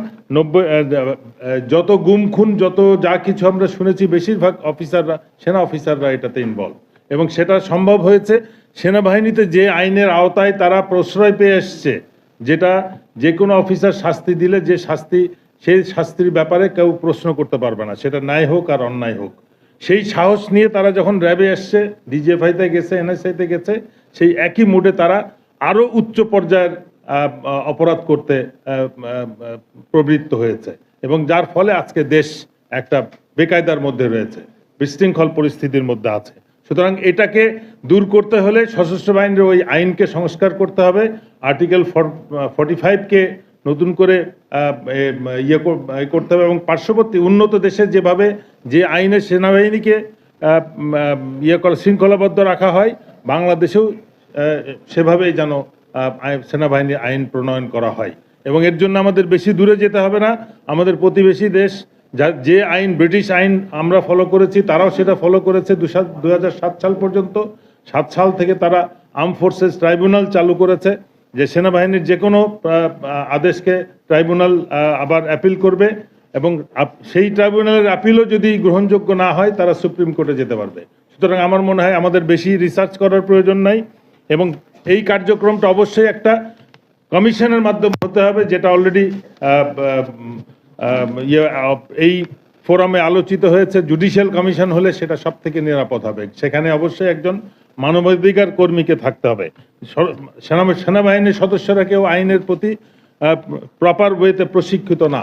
S8: যত গুম খুন, যত যা কিছু আমরা শুনেছি, বেশিরভাগ অফিসাররা, সেনা অফিসাররা এটাতে ইনভলভ, এবং সেটা সম্ভব হয়েছে সেনাবাহিনীতে যে আইনের আওতায় তারা প্রশ্রয় পেয়ে এসছে, যেটা যে কোনো অফিসার শাস্তি দিলে যে শাস্তি, সেই শাস্তির ব্যাপারে কেউ প্রশ্ন করতে পারবে না, সেটা ন্যায় হোক আর অন্যায় হোক। সেই সাহস নিয়ে তারা যখন র্যাবে এসছে, ডিজিএফআইতে গেছে, এনএসআইতে গেছে, সেই একই মুডে তারা আরও উচ্চ পর্যায়ের অপরাধ করতে প্রবৃত্ত হয়েছে, এবং যার ফলে আজকে দেশ একটা বেকায়দার মধ্যে রয়েছে, বিশৃঙ্খল পরিস্থিতির মধ্যে আছে। সুতরাং এটাকে দূর করতে হলে সশস্ত্র বাহিনীর ওই আইনকে সংস্কার করতে হবে, আর্টিকেল 45কে নতুন করে করতে হবে, এবং পার্শ্ববর্তী উন্নত দেশে যেভাবে যে আইনে সেনাবাহিনীকে শৃঙ্খলাবদ্ধ রাখা হয়, বাংলাদেশেও সেভাবেই যেন সেনাবাহিনীর আইন প্রণয়ন করা হয়। এবং এর জন্য আমাদের বেশি দূরে যেতে হবে না, আমাদের প্রতিবেশী দেশ যে আইন, ব্রিটিশ আইন আমরা ফলো করেছি, তারাও সেটা ফলো করেছে 2007 সাল পর্যন্ত। 7 সাল থেকে তারা আর্ম ফোর্সেস ট্রাইব্যুনাল চালু করেছে, যে সেনাবাহিনীর যে কোনো আদেশকে ট্রাইব্যুনাল আবার অ্যাপিল করবে, এবং সেই ট্রাইব্যুনালের অ্যাপিলও যদি গ্রহণযোগ্য না হয়, তারা সুপ্রিম কোর্টে যেতে পারবে। সুতরাং আমার মনে হয় আমাদের বেশি রিসার্চ করার প্রয়োজন নাই, এবং এই কার্যক্রমটা অবশ্যই একটা কমিশনের মাধ্যমে হতে হবে, যেটা অলরেডি এই ফোরামে আলোচিত হয়েছে। জুডিশিয়াল কমিশন হলে সেটা সব থেকে নিরাপদ হবে, সেখানে অবশ্যই একজন মানবাধিকার কর্মীকে থাকতে হবে। সেনাবাহিনীর সদস্যরা কেউ আইনের প্রতি প্রপার ওয়েতে প্রশিক্ষিত না।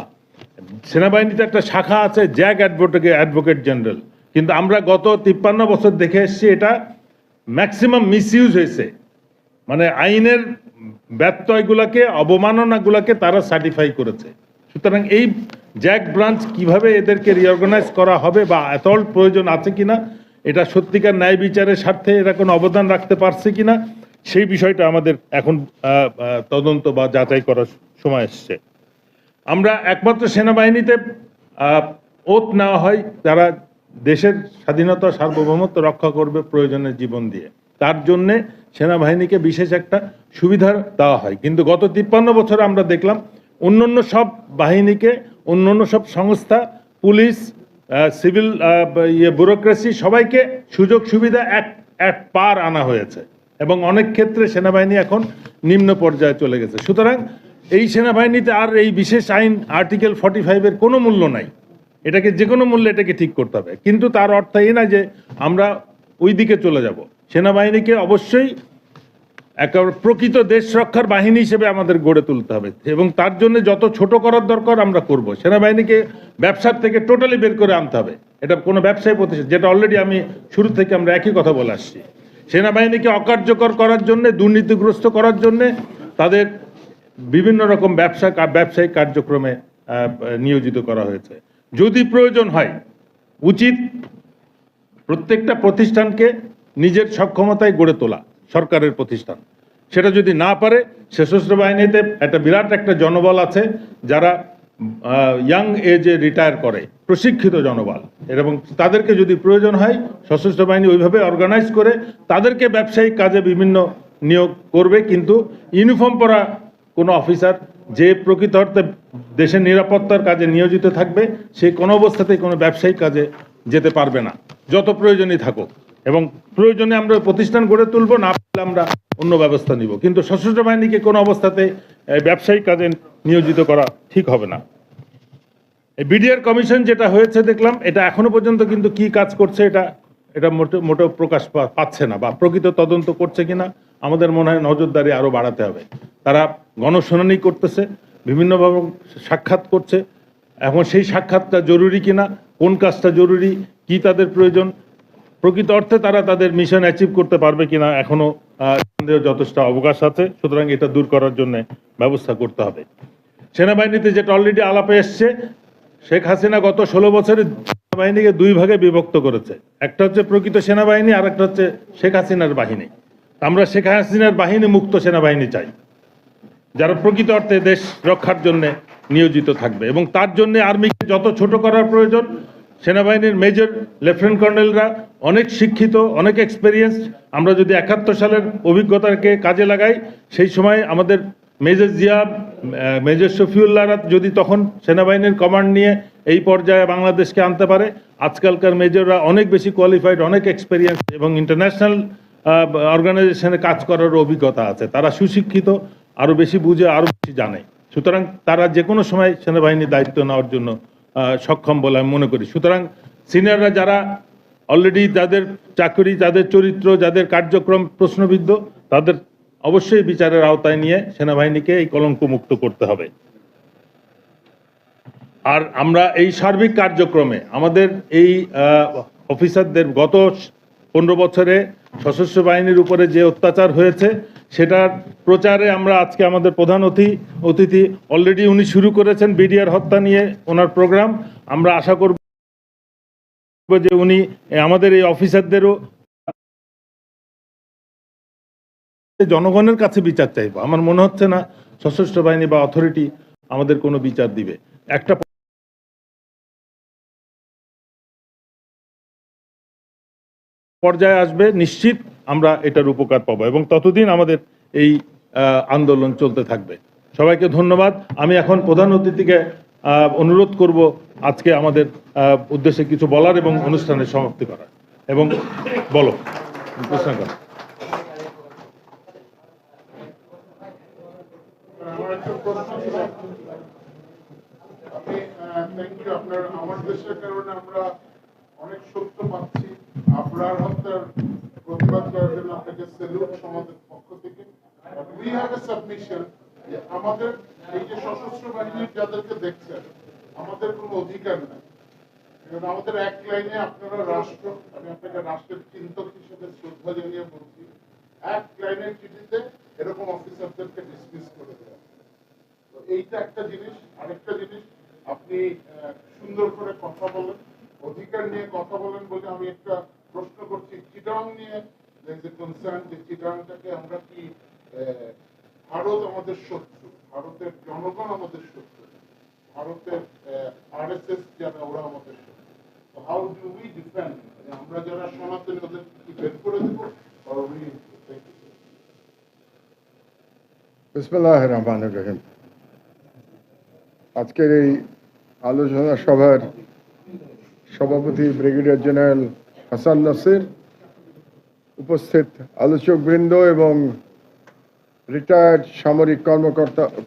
S8: সেনাবাহিনীতে একটা শাখা আছে, জ্যাগ অ্যাডভোকেট জেনারেল, কিন্তু আমরা গত 53 বছর দেখে এসেছি এটা ম্যাক্সিমাম মিসইউজ হয়েছে, মানে আইনের ব্যত্যয়গুলোকে, অবমাননাগুলোকে তারা সার্টিফাই করেছে। সুতরাং এই জ্যাক ব্রাঞ্চ কিভাবে এদেরকে রিঅর্গানাইজ করা হবে, বা এতল প্রয়োজন আছে কিনা, এটা সত্যিকার ন্যায় বিচারের স্বার্থে এরা কোনো অবদান রাখতে পারছে কিনা, সেই বিষয়টা আমাদের এখন তদন্ত বা যাচাই করার সময় এসছে। আমরা একমাত্র সেনাবাহিনীতে ওথ নেওয়া হয় যারা দেশের স্বাধীনতা সার্বভৌমত্ব রক্ষা করবে প্রয়োজনে জীবন দিয়ে, তার জন্যে সেনাবাহিনীকে বিশেষ একটা সুবিধা দেওয়া হয়। কিন্তু গত 53 বছরে আমরা দেখলাম অন্যান্য সব বাহিনীকে, অন্যান্য সব সংস্থা, পুলিশ, সিভিল ব্যুরোক্রেসি, সবাইকে সুযোগ সুবিধা এক পার আনা হয়েছে, এবং অনেক ক্ষেত্রে সেনাবাহিনী এখন নিম্ন পর্যায়ে চলে গেছে। সুতরাং এই সেনাবাহিনীতে আর এই বিশেষ আইন আর্টিকেল 45-এর কোনো মূল্য নাই, এটাকে যে কোনো মূল্যে এটাকে ঠিক করতে হবে। কিন্তু তার অর্থ এই না যে আমরা ওই দিকে চলে যাব। সেনাবাহিনীকে অবশ্যই একেবারে প্রকৃত দেশ রক্ষার বাহিনী হিসেবে আমাদের গড়ে তুলতে হবে, এবং তার জন্য যত ছোট করার দরকার আমরা করব। সেনাবাহিনীকে ব্যবসার থেকে টোটালি বের করে আনতে হবে, এটা কোনো ব্যবসায়ী প্রতিষ্ঠান, যেটা অলরেডি আমি শুরু থেকে আমরা একই কথা বলে আসছি। সেনাবাহিনীকে অকার্যকর করার জন্য, দুর্নীতিগ্রস্ত করার জন্য তাদের বিভিন্ন রকম ব্যবসায়িক কার্যক্রমে নিয়োজিত করা হয়েছে। যদি প্রয়োজন হয়, উচিত প্রত্যেকটা প্রতিষ্ঠানকে নিজের সক্ষমতায় গড়ে তোলা, সরকারের প্রতিষ্ঠান। সেটা যদি না পারে, সশস্ত্র বাহিনীতে একটা বিরাট একটা জনবল আছে যারা ইয়াং এজে রিটায়ার করে, প্রশিক্ষিত জনবল, এবং তাদেরকে যদি প্রয়োজন হয় সশস্ত্র বাহিনী ওইভাবে অর্গানাইজ করে তাদেরকে ব্যবসায়িক কাজে বিভিন্ন নিয়োগ করবে। কিন্তু ইউনিফর্ম পরা কোনো অফিসার যে প্রকৃত অর্থে দেশের নিরাপত্তার কাজে নিয়োজিত থাকবে, সে কোনো অবস্থাতেই কোনো ব্যবসায়িক কাজে যেতে পারবে না, যত প্রয়োজনই থাকুক। এবং প্রয়োজনে আমরা প্রতিষ্ঠান গড়ে তুলব, না পারলে আমরা অন্য ব্যবস্থা নিব, কিন্তু সশস্ত্র বাহিনীকে কোনো অবস্থাতে ব্যবসায়িক কাজে নিয়োজিত করা ঠিক হবে না। এই বিডিআর কমিশন যেটা হয়েছে দেখলাম, এটা এখনো পর্যন্ত কিন্তু কি কাজ করছে এটা মোটেও প্রকাশ পাচ্ছে না, বা প্রকৃত তদন্ত করছে কিনা আমাদের মনে হয় নজরদারি আরো বাড়াতে হবে। তারা গণশুনানি করতেছে, বিভিন্নভাবে সাক্ষাৎ করছে, এখন সেই সাক্ষাৎটা জরুরি কিনা, কোন কাজটা জরুরি, কি তাদের প্রয়োজন, প্রকৃত অর্থে তারা তাদের মিশন অ্যাচিভ করতে পারবে কিনা এখনো যথেষ্ট অবকাশ আছে। সুতরাং এটা দূর করার জন্য ব্যবস্থা করতে হবে। সেনাবাহিনীতে যেটা অলরেডি আলাপে এসছে, শেখ হাসিনা গত 16 বছরে সেনাবাহিনীকে 2 ভাগে বিভক্ত করেছে। একটা হচ্ছে প্রকৃত সেনাবাহিনী, আর একটা হচ্ছে শেখ হাসিনার বাহিনী। আমরা শেখ হাসিনার বাহিনী মুক্ত সেনাবাহিনী চাই, যারা প্রকৃত অর্থে দেশ রক্ষার জন্য নিয়োজিত থাকবে, এবং তার জন্য আর্মিকে যত ছোট করার প্রয়োজন। সেনাবাহিনীর মেজর লেফটেন্যান্ট কর্নেলরা অনেক শিক্ষিত, অনেক এক্সপেরিয়েন্স। আমরা যদি 71 সালের অভিজ্ঞতাকে কাজে লাগাই, সেই সময় আমাদের মেজর জিয়া, মেজর শফিউল্লাহরা যদি তখন সেনাবাহিনীর কমান্ড নিয়ে এই পর্যায়ে বাংলাদেশকে আনতে পারে, আজকালকার মেজররা অনেক বেশি কোয়ালিফাইড, অনেক এক্সপেরিয়েন্স এবং ইন্টারন্যাশনাল অর্গানাইজেশনে কাজ করার অভিজ্ঞতা আছে। তারা সুশিক্ষিত, আরও বেশি বুঝে, আরও বেশি জানে। সুতরাং তারা যে কোনো সময় সেনাবাহিনীর দায়িত্ব নেওয়ার জন্য সক্ষম বলে আমি মনে করি। সুতরাং সিনিয়ররা যারা অলরেডি যাদের চাকরি, যাদের চরিত্র, যাদের কার্যক্রম প্রশ্নবিদ্ধ, তাদের অবশ্যই বিচারের আওতায় নিয়ে সেনাবাহিনীকে এই কলঙ্ক মুক্ত করতে হবে। আর আমরা এই সার্বিক কার্যক্রমে আমাদের এই অফিসারদের গত 15 বছরে সশস্ত্র বাহিনীর উপরে যে অত্যাচার হয়েছে, সেটার প্রচারে আমরা আজকে আমাদের প্রধান অতিথি অলরেডি উনি শুরু করেছেন বিডিআর হত্যা নিয়ে ওনার প্রোগ্রাম। আমরা আশা করব যে উনি আমাদের এই অফিসারদেরও জনগণের কাছে বিচার চাইব। আমার মনে হচ্ছে না সশস্ত্র বাহিনী বা অথরিটি আমাদের কোনো বিচার দিবে। একটা পর্যায়ে আসবে, নিশ্চিত আমরা এটার উপকার পাবো, এবং ততদিন আমাদের এই আন্দোলন চলতে থাকবে। সবাইকে ধন্যবাদ। আমি এখন প্রধান অতিথিকে অনুরোধ করব আজকে আমাদের উদ্দেশ্যে কিছু বলার এবং অনুষ্ঠানের সমাপ্তি করার। এবং বলো প্রশ্ন করো।
S9: আমার দেশের কারণে আমরা অনেক সত্য পাচ্ছি। আপনার হত্যার প্রতিবাদ করার জন্য আপনাকে স্যালুট সমাজের পক্ষ থেকে। উই হ্যাভ এ সাবমিশন যে আমাদের এই যে সশস্ত্র বাহিনীর যাদেরকে দেখছেন, আমাদের কোনো অধিকার নাই, কারণ আমাদের এক লাইনে আপনারা রাষ্ট্র, আমি আপনাকে রাষ্ট্রের চিন্তক হিসেবে শ্রদ্ধা জানিয়ে বলছি, এক লাইনের চিঠিতে এরকম অফিসারদেরকে ডিসমিস করে দেওয়া। তো এইটা একটা জিনিস। আরেকটা জিনিস, আপনি সুন্দর করে কথা বলেন, অধিকার নিয়ে কথা বলেন বলে আমি একটা প্রশ্ন করছি। চিটাং নিয়ে যে কনসার্ন, যে চিটাংটাকে আমরা কি ভারত আমাদের শত্রু, ভারতের জনগণ আমাদের শত্রু, ভারতের আরএসএস যারা ওরা আমাদের শত্রু, তো হাউ ডু উই ডিফেন্ড? আমরা যারা সনাতনী ওদের কি বের করে দেবো?
S10: বিসমিল্লাহির রহমানির রহিম। আজকের এই আলোচনা সভার সভাপতি ব্রিগেডিয়ার জেনারেল হাসান নাসির, উপস্থিত আলোচকবৃন্দ এবং রিটায়ার্ড সামরিক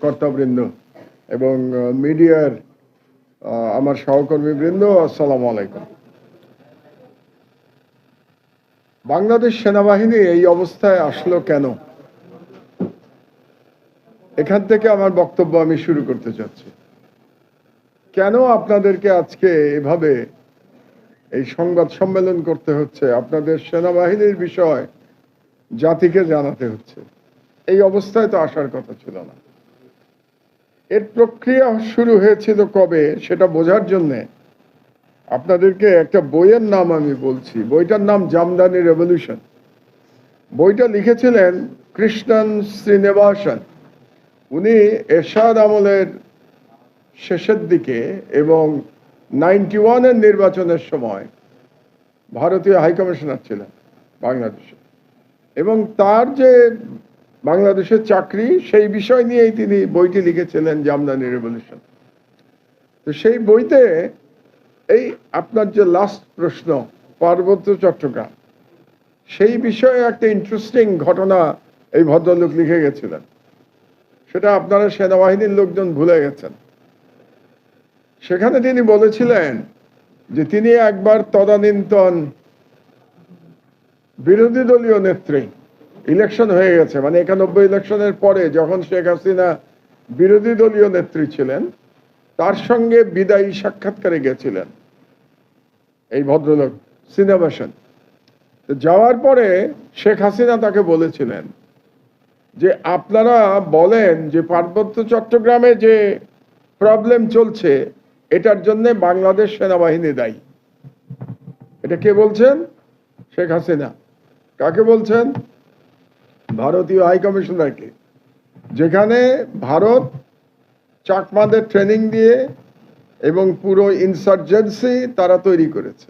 S10: কর্তাবৃন্দ এবং মিডিয়ার আমার সহকর্মীবৃন্দ, আসসালামু আলাইকুম। বাংলাদেশ সেনাবাহিনী এই অবস্থায় আসলো কেন? এখান থেকে আমার বক্তব্য আমি শুরু করতে চাচ্ছি। কেন আপনাদেরকে আজকে এভাবে এই সংবাদ সম্মেলন করতে হচ্ছে, আপনাদের সেনাবাহিনীর বিষয় জাতিকে জানাতে হচ্ছে? এই অবস্থায় তো আসার কথা ছিল না। এর প্রক্রিয়া শুরু হয়েছিল কবে সেটা বোঝার জন্যে আপনাদেরকে একটা বইয়ের নাম আমি বলছি। বইটার নাম জামদানি রেভলিউশন। বইটা লিখেছিলেন কৃষ্ণন শ্রীনিবাসন। উনি এরশাদ আমলের শেষের দিকে এবং 91-এর নির্বাচনের সময় ভারতীয় হাইকমিশনার ছিলেন বাংলাদেশে, এবং তার যে বাংলাদেশের চাকরি সেই বিষয় নিয়েই তিনি বইটি লিখেছিলেন জামদানি রেভলিউশন। তো সেই বইতে এই আপনার যে লাস্ট প্রশ্ন, পার্বত্য চট্টগ্রাম, সেই বিষয়ে একটা ইন্টারেস্টিং ঘটনা এই ভদ্রলোক লিখে গেছিলেন। সেটা আপনারা সেনাবাহিনীর লোকজন ভুলে গেছেন। সেখানে তিনি বলেছিলেন যে তিনি একবার তদানীন্তন বিরোধী দলীয় নেত্রী, ইলেকশন হয়ে গেছে, মানে 91 ইলেকশনের পরে যখন শেখ হাসিনা বিরোধী দলীয় নেত্রী ছিলেন, তার সঙ্গে বিদায়ী সাক্ষাৎকারে গেছিলেন এই ভদ্রলোক সিনেবাসন। যাওয়ার পরে শেখ হাসিনা তাকে বলেছিলেন যে আপনারা বলেন যে পার্বত্য চট্টগ্রামে যে প্রবলেম চলছে এটার জন্য বাংলাদেশ সেনাবাহিনী দায়ী। এটা কে বলছেন? শেখ হাসিনা। কাকে বলছেন? ভারতীয় হাই কমিশনারকে, যেখানে ভারত চাকমাদের ট্রেনিং দিয়ে এবং পুরো ইনসার্জেন্সি তারা তৈরি করেছে।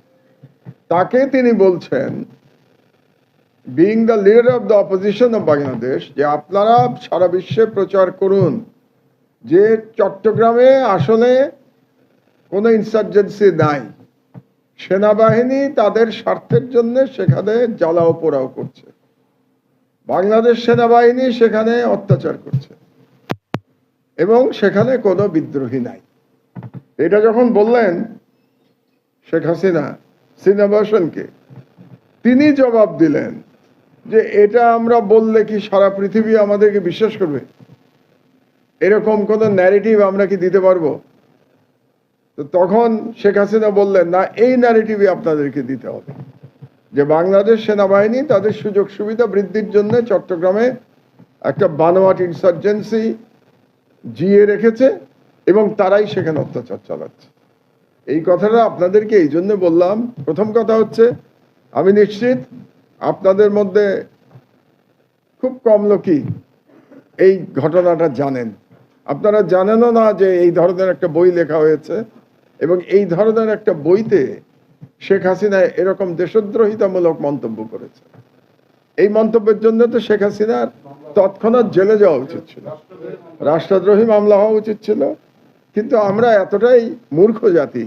S10: তাকে তিনি বলছেন, being the leader of the opposition of Bangladesh, যে আপনারা সারা বিশ্বে প্রচার করুন যে চট্টগ্রামে আসলে কোনো ইনসার্জেন্সি নাই, সেনাবাহিনী তাদের স্বার্থের জন্য সেখানে জ্বালাও পোড়াও করছে, বাংলাদেশ সেনাবাহিনী সেখানে অত্যাচার করছে এবং সেখানে কোনো বিদ্রোহী নাই। এটা যখন বললেন শেখ হাসিনা সিনেবাসনকে, তিনি জবাব দিলেন যে এটা আমরা বললে কি সারা পৃথিবী আমাদেরকে বিশ্বাস করবে? এরকম কোন ন্যারেটিভ আমরা কি দিতে পারবো? তো তখন শেখ হাসিনা বললেন, না, এই ন্যারেটিভই আপনাদেরকে দিতে হবে যে বাংলাদেশ সেনাবাহিনী তাদের সুযোগ সুবিধা বৃদ্ধির জন্য চট্টগ্রামে একটা বানোয়াট ইনসার্জেন্সি জিয়ে রেখেছে এবং তারাই সেখানে অত্যাচার চালাচ্ছে। এই কথাটা আপনাদেরকে এই জন্য বললাম। প্রথম কথা হচ্ছে, আমি নিশ্চিত আপনাদের মধ্যে খুব কম লোকই এই ঘটনাটা জানেন। আপনারা জানেনও না যে এই ধরনের একটা বই লেখা হয়েছে এবং এই ধরনের একটা বইতে শেখ হাসিনা এরকম দেশদ্রোহিতামূলক মন্তব্য করেছে। এই মন্তব্যের জন্য তো শেখ হাসিনার তৎক্ষণাৎ জেলে যাওয়া উচিত ছিল, রাষ্ট্রদ্রোহী মামলা হওয়া উচিত ছিল। কিন্তু আমরা এতটাই মূর্খ জাতি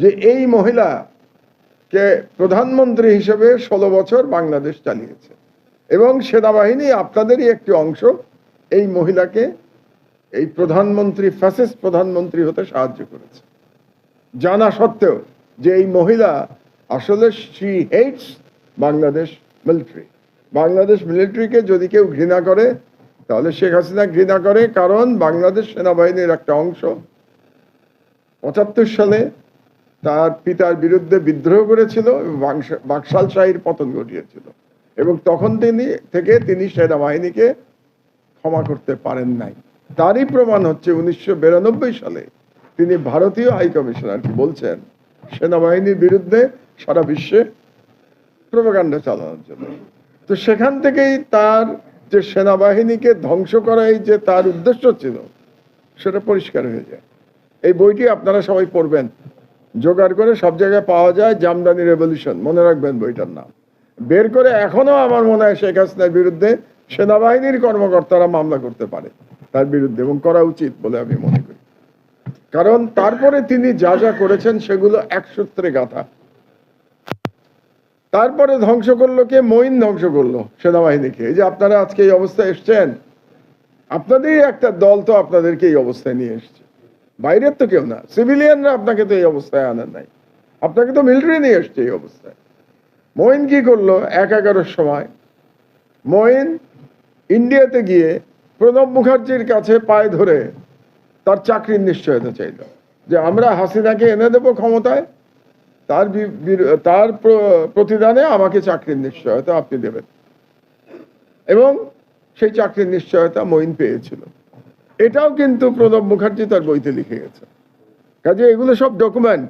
S10: যে এই মহিলাকে প্রধানমন্ত্রী হিসেবে 16 বছর বাংলাদেশ চালিয়েছে এবং সেনাবাহিনী আপনাদেরই একটি অংশ এই মহিলাকে এই প্রধানমন্ত্রী, ফ্যাসিস্ট প্রধানমন্ত্রী হতে সাহায্য করেছে, জানা সত্ত্বেও যে এই মহিলা আসলে she hates Bangladesh military. Bangladesh মিলিটারিকে যদি কেউ ঘৃণা করে তাহলে শেখ হাসিনা ঘৃণা করে, কারণ বাংলাদেশ সেনাবাহিনীর একটা অংশ 75 সালে তার পিতার বিরুদ্ধে বিদ্রোহ করেছিল, বাকশাল শাহীর পতন ঘটিয়েছিল এবং তখন তিনি সেনাবাহিনীকে ক্ষমা করতে পারেন নাই। তারই প্রমাণ হচ্ছে 1992 সালে তিনি ভারতীয় হাই কমিশনারকে বলছেন সেনাবাহিনীর বিরুদ্ধে সারা বিশ্বে প্রোপাগান্ডা চালানোর জন্য। তো সেখান থেকেই তার যে সেনাবাহিনীকে ধ্বংস করাই যে তার উদ্দেশ্য ছিল সেটা পরিষ্কার হয়ে যায়। এই বইটি আপনারা সবাই পড়বেন, জোগাড় করে সব জায়গায় পাওয়া যায়, জামদানি রেভলিউশন, মনে রাখবেন বইটার নাম। বের করে এখনো আমার মনে হয় শেখ হাসিনার বিরুদ্ধে সেনাবাহিনীর কর্মকর্তারা মামলা করতে পারে তার বিরুদ্ধে, এবং করা উচিত বলে আমি মনে করি। কারণ তারপরে তিনি যা যা করেছেন সেগুলো এক সূত্রে গাঁথা। তারপরে ধ্বংস করলো কে? মঈন ধ্বংস করলো সেনাবাহিনীকে। এই যে আপনারা আজকে এই অবস্থায় এসছেন, আপনাদেরই একটা দল তো আপনাদেরকে এই অবস্থায় নিয়ে এসছে, বাইরের তো কেউ না। সিভিলিয়ানরা আপনাকে তো এই অবস্থায় আনেন নাই, আপনাকে তো মিলিটারি নিয়ে এসছে এই অবস্থায়। মঈন কি করলো? 11-11 সময় মঈন ইন্ডিয়াতে গিয়ে প্রণব মুখার্জির কাছে পায়ে ধরে তার চাকরির নিশ্চয়তা চাইল যে আমরা হাসিনাকে এনে দেব ক্ষমতায়, তার প্রতিদানে আমাকে চাকরির নিশ্চয়তা আপনি দেবেন। এবং সেই চাকরির নিশ্চয়তা মঈন পেয়েছিল। এটাও কিন্তু প্রণব মুখার্জি তার বইতে লিখে গেছে। কাজে এগুলো সব ডকুমেন্ট,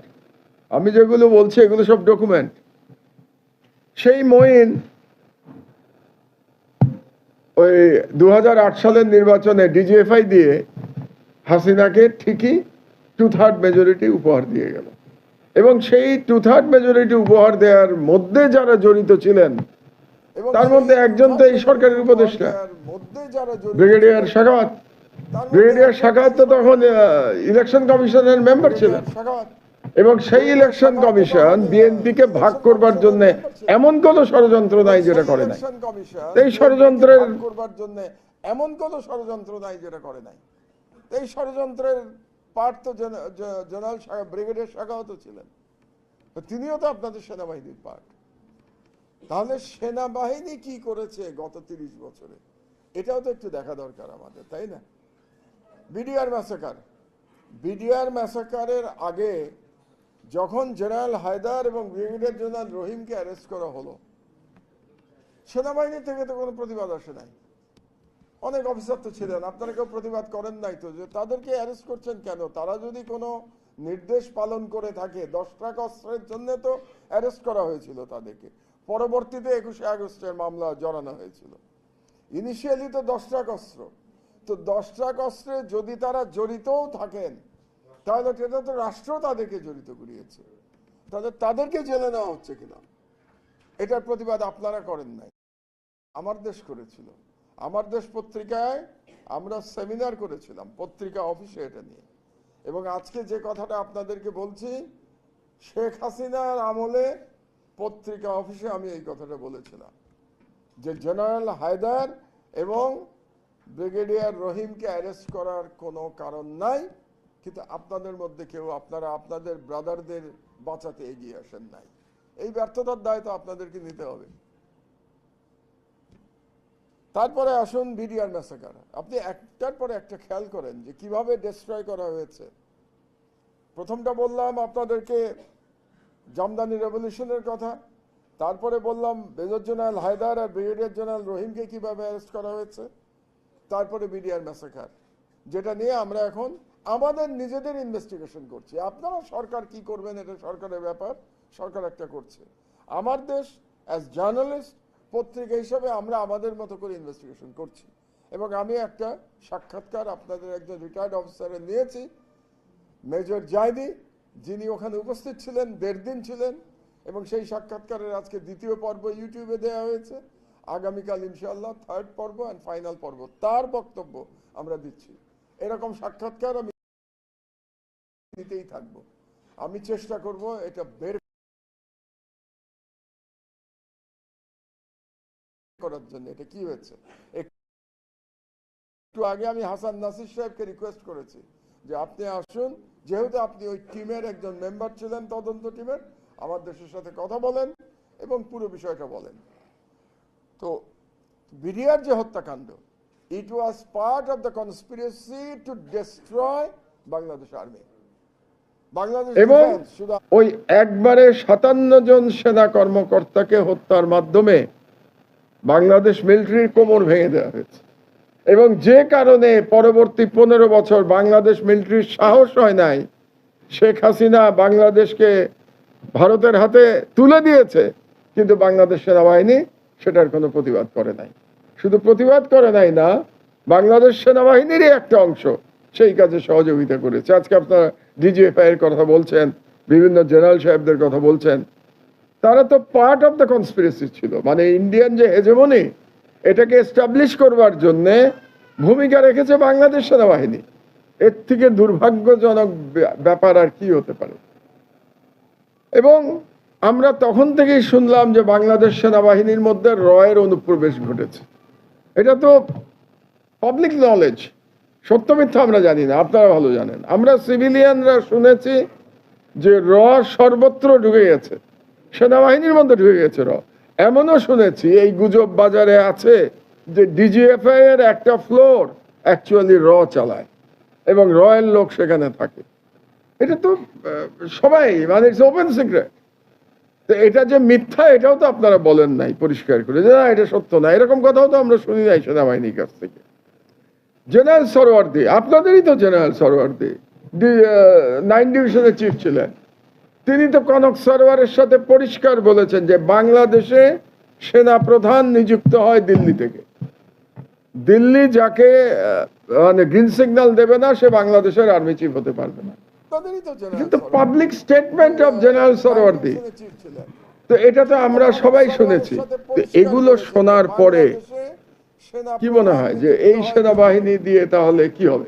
S10: আমি যেগুলো বলছি এগুলো সব ডকুমেন্ট। সেই মঈন ওই 2008 সালের নির্বাচনে ডিজিএফআই দিয়ে হাসিনাকে ঠিকই 2/3 মেজরিটি উপহার দিয়ে গেল এবং সেই 2/3 মেজরিটি উপহার দেওয়ার মধ্যে যারা জড়িত ছিলেন তার মধ্যে একজন তো এই সরকারের উপদেষ্টা ব্রিগেডিয়ার সাখাওয়াত। ব্রিগেডিয়ার সাখাওয়াত তো তখন ইলেকশন কমিশনের মেম্বার ছিলেন এবং সেই ইলেকশন কমিশন বিএনপিকে ভাগ করবার জন্য এমন কোন ষড়যন্ত্র নাই যেটা করে নাই। এই ষড়যন্ত্রের করবার জন্য এমন কোন ষড়যন্ত্র নাই যেটা করে নাই। এই ষড়যন্ত্রের পার্ট তো জেনারেল ব্রিগেডিয়ার শাখাওয়াত ছিলেন, তিনিও তো আপনাদের সেনাবাহিনীর পার্ট। তাহলে সেনাবাহিনী কি করেছে গত 30 বছরে এটাও তো একটু দেখা দরকার আমাদের, তাই না? বিডিআর ম্যাসাকারের আগে যখন জেনারেল হায়দার এবং ব্রিগেডিয়ার জেনারেল রহিমকে অ্যারেস্ট করা হলো, সেনাবাহিনী থেকে তো কোনো প্রতিবাদ আসে নাই। অনেক অফিসার তো ছিলেন, আপনারা কেউ প্রতিবাদ করেন নাই তো যে তাদেরকে অ্যারেস্ট করছেন কেন? তারা যদি কোনো নির্দেশ পালন করে থাকে, 10 ট্রাক অস্ত্রের জন্য তো অ্যারেস্ট করা হয়েছিল তাদেরকে, পরবর্তীতে 21শে আগস্টের মামলা জড়ানো হয়েছিল। ইনিশিয়ালি তো 10 ট্রাক অস্ত্র, তো 10 ট্রাক অস্ত্রে যদি তারা জড়িতও থাকেন তাহলে এটা তো রাষ্ট্র তাদেরকে জড়িত করিয়েছে, তাহলে তাদেরকে জেলে নেওয়া হচ্ছে কিনা এটার প্রতিবাদ আপনারা করেন নাই, আমার দেশ করেছিল। আমার দেশ পত্রিকায় আমরা সেমিনার করেছিলাম পত্রিকা অফিসে এটা নিয়ে, এবং আজকে যে কথাটা আপনাদেরকে বলছি, শেখ হাসিনার আমলে পত্রিকা অফিসে আমি এই কথাটা বলেছিলাম যে জেনারেল হায়দার এবং ব্রিগেডিয়ার রহিমকে অ্যারেস্ট করার কোনো কারণ নাই, কিন্তু আপনাদের মধ্যে কেউ আপনারা আপনাদের ব্রাদারদের বাঁচাতে এগিয়ে আসেন নাই। এই ব্যর্থতার দায় তো আপনাদেরকে নিতে হবে। তারপরে আসুন বিডিআর ম্যাসাকার। আপনি একটার পরে একটা খেয়াল করেন যে কিভাবে ডিস্ট্রয় করা হয়েছে। প্রথমটা বললাম আপনাদেরকে জামদানি রেভলিউশনের কথা, তারপরে বললাম মেজর জেনারেল হায়দার আর ব্রিগেডিয়ার জেনারেল রহিমকে কিভাবে অ্যারেস্ট করা হয়েছে, তারপরে বিডিআর ম্যাসাকার, যেটা নিয়ে আমরা এখন আমাদের নিজেদের ইনভেস্টিগেশন করছি। আপনারা সরকার কি করবেন এটা সরকারের ব্যাপার, সরকার একটা করছে। আমার দেশ অ্যাজ জার্নালিস্ট পত্রিকা হিসাবে আমরা আমাদের মতো করে ইনভেস্টিগেশন করছি, এবং আমি একটা সাক্ষাৎকার আপনাদের একজন রিটায়ার্ড অফিসারের নিয়েছি, মেজর জায়দি, যিনি ওখানে উপস্থিত ছিলেন, 1.5 দিন ছিলেন, এবং সেই সাক্ষাৎকারের আজকে 2য় পর্ব ইউটিউবে দেওয়া হয়েছে। আগামীকাল ইনশাআল্লাহ 3rd পর্ব অ্যান্ড ফাইনাল পর্ব, তার বক্তব্য আমরা দিচ্ছি। এরকম সাক্ষাৎকার আমি নিতেই থাকবো। আমি চেষ্টা করব এটা বের করার জন্য এটা কি হয়েছে। একটু আগে আমি হাসান নাসির সাহেবকে রিকোয়েস্ট করেছি যে আপনি আসুন, যেহেতু আপনি ওই টিমের একজন মেম্বার ছিলেন, তদন্ত টিমের, আমার দেশের সাথে কথা বলেন এবং পুরো বিষয়টা বলেন। তো বিডিআর যে হত্যাকাণ্ড, it was part of the conspiracy to destroy Bangladesh army, Bangladesh এবং
S4: শুধু
S10: ওই একবারে 57 জন সেনা কর্মকর্তাকে হত্যার মাধ্যমে বাংলাদেশ মিলিটারির কোমর ভেঙে দেওয়া হয়েছে, এবং যে কারণে পরবর্তী 15 বছর বাংলাদেশ মিলিটারির সাহস হয় নাই, শেখ হাসিনা বাংলাদেশকে ভারতের হাতে তুলে দিয়েছে, কিন্তু বাংলাদেশ সেনাবাহিনী সেটার কোনো প্রতিবাদ করে নাই। শুধু প্রতিবাদ করে নাই না, বাংলাদেশ সেনাবাহিনীরই একটা অংশ সেই কাজে সহযোগিতা করেছে। আজকে আপনারা ডিজিএফআই এর কথা বলছেন, বিভিন্ন জেনারেল সাহেবদের কথা বলছেন, তারা তো পার্ট অফ দ্য কনস্পিরেসি ছিল। মানে ইন্ডিয়ান যে হেজেমনি, এটাকে এস্টাবলিশ করবার জন্যে ভূমিকা রেখেছে বাংলাদেশ সেনাবাহিনী। এর থেকে দুর্ভাগ্যজনক ব্যাপার আর কি হতে পারে। এবং আমরা তখন থেকেই শুনলাম যে বাংলাদেশ সেনাবাহিনীর মধ্যে রয়ের অনুপ্রবেশ ঘটেছে। এটা তো পাবলিক নলেজ, সত্য মিথ্যা আমরা জানি না, আপনারা ভালো জানেন। আমরা সিভিলিয়ানরা শুনেছি যে সর্বত্র ঢুকে গেছে, সেনাবাহিনীর মধ্যে ঢুকে গেছে এমনও শুনেছি, এই গুজব বাজারে আছে যে ডিজিএফআই এর একটা ফ্লোর অ্যাকচুয়ালি চালায় এবং রয়ের লোক সেখানে থাকে। এটা তো সবাই, মানে ইটস ওপেন সিক্রেট। তো এটা যে মিথ্যা এটাও তো আপনারা বলেন নাই পরিষ্কার করে যে না এটা সত্য না, এরকম কথাও তো আমরা শুনি নাই সেনাবাহিনীর কাছ থেকে। জেনারেল সরওয়ার্দী, আপনাদেরই তো জেনারেল সরওয়ার্দী 9 ডিভিশনের চিফ ছিলেন, তিনি তো কনক সরোয়ারের সাথে পরিষ্কার বলেছেন যে বাংলাদেশে সেনা প্রধান নিযুক্ত হয় দিল্লি থেকে। দিল্লি যাকে মানে গ্রিন সিগন্যাল দেবে না, সে বাংলাদেশের আর্মি চিফ হতে পারবে না। কিন্তু public statement of general Suhrawardy, তো এটা তো আমরা সবাই শুনেছি। তো এগুলো শোনার পরে কি মনে হয় যে এই সেনাবাহিনী দিয়ে তাহলে কি হবে?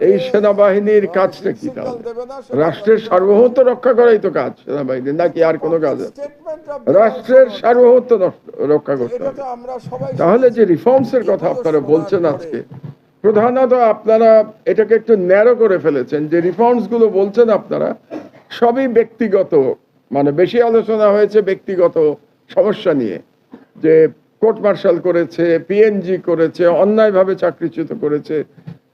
S10: এই সেনাবাহিনীর কাজটা কি তাহলে? রাষ্ট্রের সার্বভৌমত্ব রক্ষা করাই তো কাজ সেনাবাহিনী, নাকি আর কোনো কাজ আছে? রাষ্ট্রের সার্বভৌমত্ব রক্ষা করতে হবে। তাহলে যে রিফর্মস এর কথা আপনারা বলছেন আজকে, প্রধানত আপনারা এটাকে একটু ন্যারো করে ফেলেছেন। যে রিফর্মস গুলো বলছেন আপনারা সবই ব্যক্তিগত, মানে বেশি আলোচনা হয়েছে ব্যক্তিগত সমস্যা নিয়ে, যে কোর্ট মার্শাল করেছে, পিএনজি করেছে, অন্যায়ভাবে চাকরিচ্যুত করেছে,